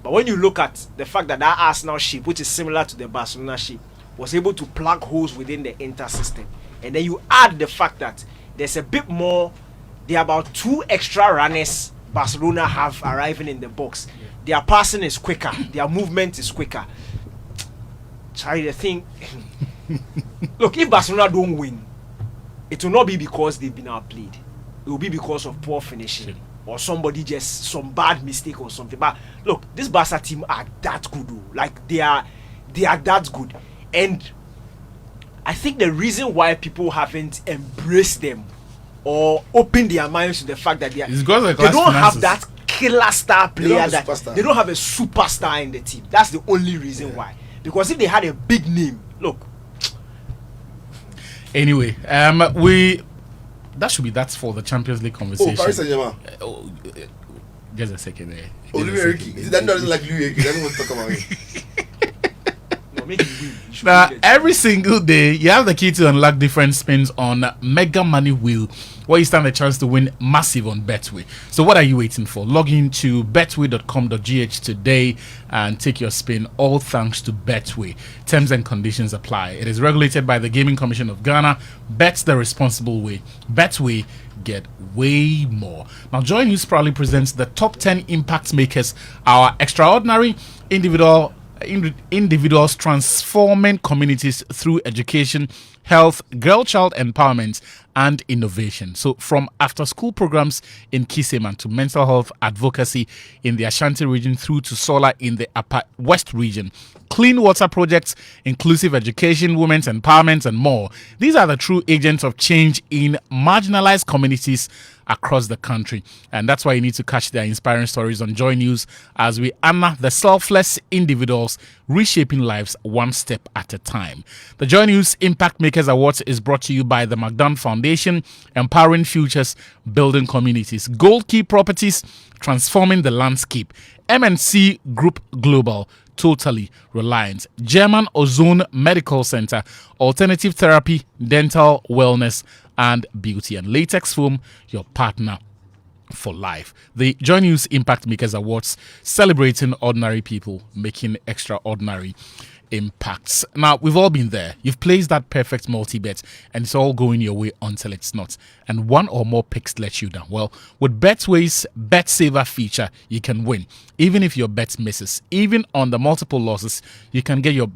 But when you look at the fact that Arsenal shape, which is similar to the Barcelona shape, was able to plug holes within the Inter system, and then you add the fact that there's a bit more, there are about 2 extra runners Barcelona have arriving in the box. Their passing is quicker, their movement is quicker. Try the thing. Look, if Barcelona don't win, it will not be because they've been outplayed. It will be because of poor finishing or somebody just some bad mistake or something. But look, this Barca team are that good, though. Like they are that good. And I think the reason why people haven't embraced them or opened their minds to the fact that they don't have that killer star player, they don't have a superstar in the team. That's the only reason why. Because if they had a big name, look. Anyway, that's for the Champions League conversation. Oh, Paris Saint-Germain. Just a second there. Olivier Ricky. That doesn't like Louis. He doesn't want to talk about it. Now, every single day, you have the key to unlock different spins on Mega Money Wheel, where you stand a chance to win massive on Betway. So what are you waiting for? Log in to betway.com.gh today and take your spin, all thanks to Betway. Terms and conditions apply. It is regulated by the Gaming Commission of Ghana. Bet the responsible way. Betway, get way more. Now, Joy News proudly presents the top 10 impact makers, our extraordinary individuals transforming communities through education, health, girl-child empowerment, and innovation. So from after-school programs in Kiseman to mental health advocacy in the Ashanti region through to solar in the Upper West region, clean water projects, inclusive education, women's empowerment, and more. These are the true agents of change in marginalized communities across the country. And that's why you need to catch their inspiring stories on Joy News as we honor the selfless individuals reshaping lives one step at a time. The Joy News Impact Makers Awards is brought to you by the McDonald Foundation, empowering futures, building communities. Gold Key Properties, transforming the landscape. MNC Group Global, totally reliant. German Ozone Medical Center, alternative therapy, dental wellness, and beauty. And Latex Foam, your partner for life. The Joy News Impact Makers Awards, celebrating ordinary people making extraordinary impacts. Now, we've all been there. You've placed that perfect multi-bet and it's all going your way until it's not. And one or more picks let you down. Well, with Betway's Bet Saver feature, you can win. Even if your bet misses, even on the multiple losses, you can get your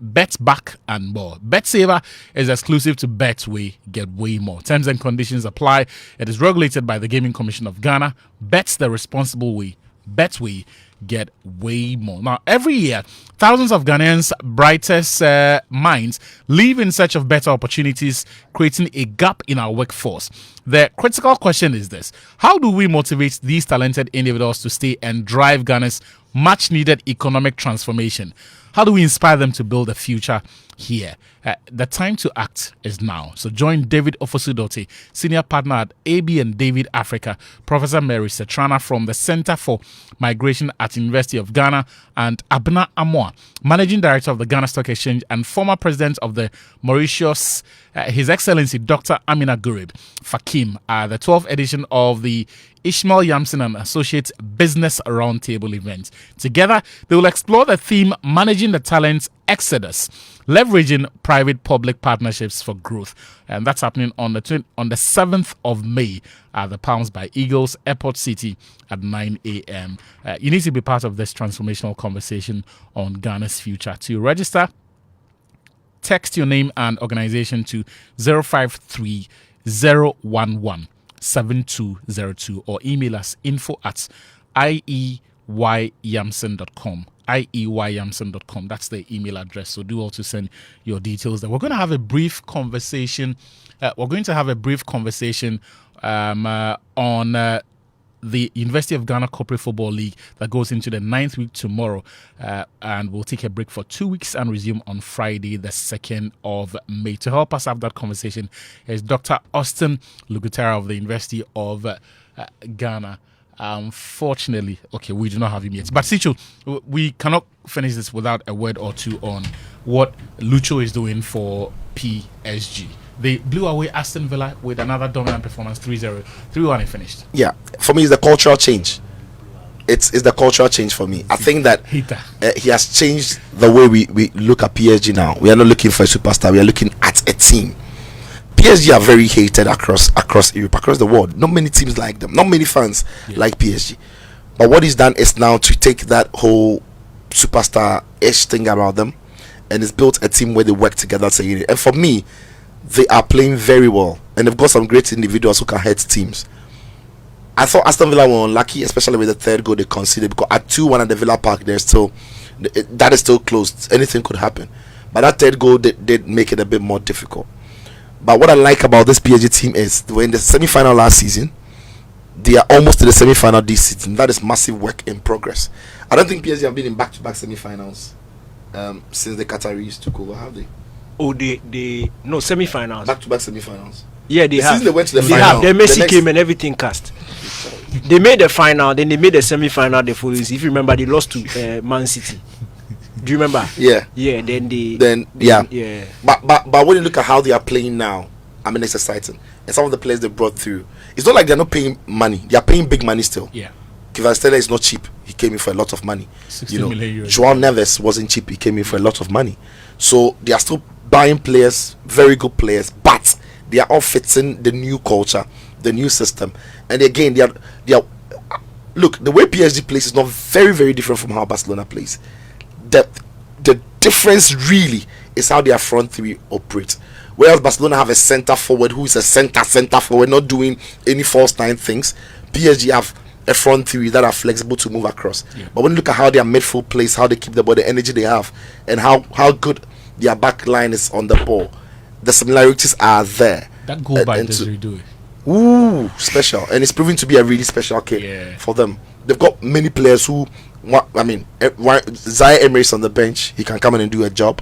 bet back and more. Bet Saver is exclusive to Betway. Get way more. Terms and conditions apply. It is regulated by the Gaming Commission of Ghana. Bets the responsible way. Betway, get way more. Now, every year, thousands of Ghanaians' brightest minds live in search of better opportunities, creating a gap in our workforce. The critical question is this: how do we motivate these talented individuals to stay and drive Ghana's much-needed economic transformation? How do we inspire them to build a future here? The time to act is now. So join David Ofosudote, Senior Partner at AB and David Africa, Professor Mary Setrana from the Center for Migration at University of Ghana, and Abna Amoa, Managing Director of the Ghana Stock Exchange and former President of the Mauritius, His Excellency Dr. Amina Gurib Fakim, the 12th edition of the Ishmael Yamson and Associates Business Roundtable event. Together, they will explore the theme Managing the Talent Exodus, leveraging private-public partnerships for growth. And that's happening on the 7th of May at the Palms by Eagles Airport City at 9 a.m. You need to be part of this transformational conversation on Ghana's future. To register, text your name and organization to 053 011 7202 or email us info@ieyamson.com. ieyamson.com. That's the email address. So do also send your details there. We're going to have a brief conversation. On the University of Ghana Corporate Football League that goes into the 9th week tomorrow, and we'll take a break for 2 weeks and resume on Friday, the 2nd of May. To help us have that conversation is Dr. Austin Lugutera of the University of Ghana. Unfortunately, okay, we do not have him yet. But Sicho, we cannot finish this without a word or two on what Lucho is doing for PSG. They blew away Aston Villa with another dominant performance, 3-0. 3-1 and finished. Yeah, for me, it's the cultural change. It's the cultural change for me. I think that he has changed the way we look at PSG now. We are not looking for a superstar. We are looking at a team. PSG are very hated across Europe, across the world. Not many teams like them. Not many fans like PSG. But what he's done is now to take that whole superstar-ish thing about them, and it's built a team where they work together as a unit. And for me, they are playing very well, and they've got some great individuals who can head teams. I thought Aston Villa were unlucky, especially with the third goal they conceded, because at 2-1 at the Villa Park, that is still closed. Anything could happen. But that third goal did make it a bit more difficult. But what I like about this PSG team is they were in the semi-final last season. They are almost to the semi-final this season. That is massive work in progress. I don't think PSG have been in back-to-back semi-finals since the Qataris took over, have they? Oh, no, semi-finals. Back-to-back semi-finals. Yeah, they have. Since they went to the They final. have. Then Messi came and everything cast. They made the final, then they made the semi-final the following. If you remember, they lost to Man City. Do you remember? Yeah. Yeah, then yeah. But when you look at how they are playing now, I mean, it's exciting. And some of the players they brought through, it's not like they're not paying money. They are paying big money still. Yeah. Kvaratskhelia is not cheap. He came in for a lot of money. 60 million euros. Joao Neves wasn't cheap. He came in for a lot of money. So they are still buying players, very good players, but they are all fitting the new culture, the new system. And again, they are look, the way PSG plays is not very, very different from how Barcelona plays. The difference really is how their front three operate. Whereas Barcelona have a center forward who is a center forward, not doing any false nine things. PSG have a front three that are flexible to move across. Yeah. But when you look at how their midfield plays, how they keep the ball, the energy they have, and how good their back line is on the ball, the similarities are there. That goal by Desiree Doué. Ooh, special. And it's proving to be a really special kid for them. They've got many players who, Zaire Emery's on the bench. He can come in and do a job.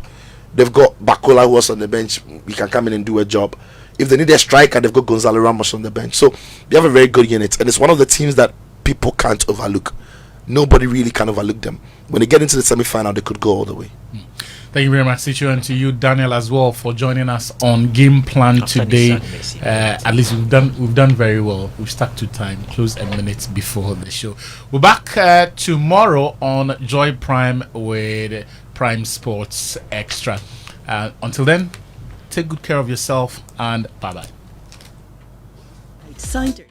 They've got Bakola who was on the bench. He can come in and do a job. If they need a striker, they've got Gonzalo Ramos on the bench. So they have a very good unit. And it's one of the teams that people can't overlook. Nobody really can overlook them. When they get into the semi-final, they could go all the way. Thank you very much, Sichu, and to you, Daniel, as well, for joining us on Game Plan today. At least we've done very well. We've stuck to time, close a minute before the show. We're back tomorrow on Joy Prime with Prime Sports Extra. Until then, take good care of yourself and bye-bye. Excited.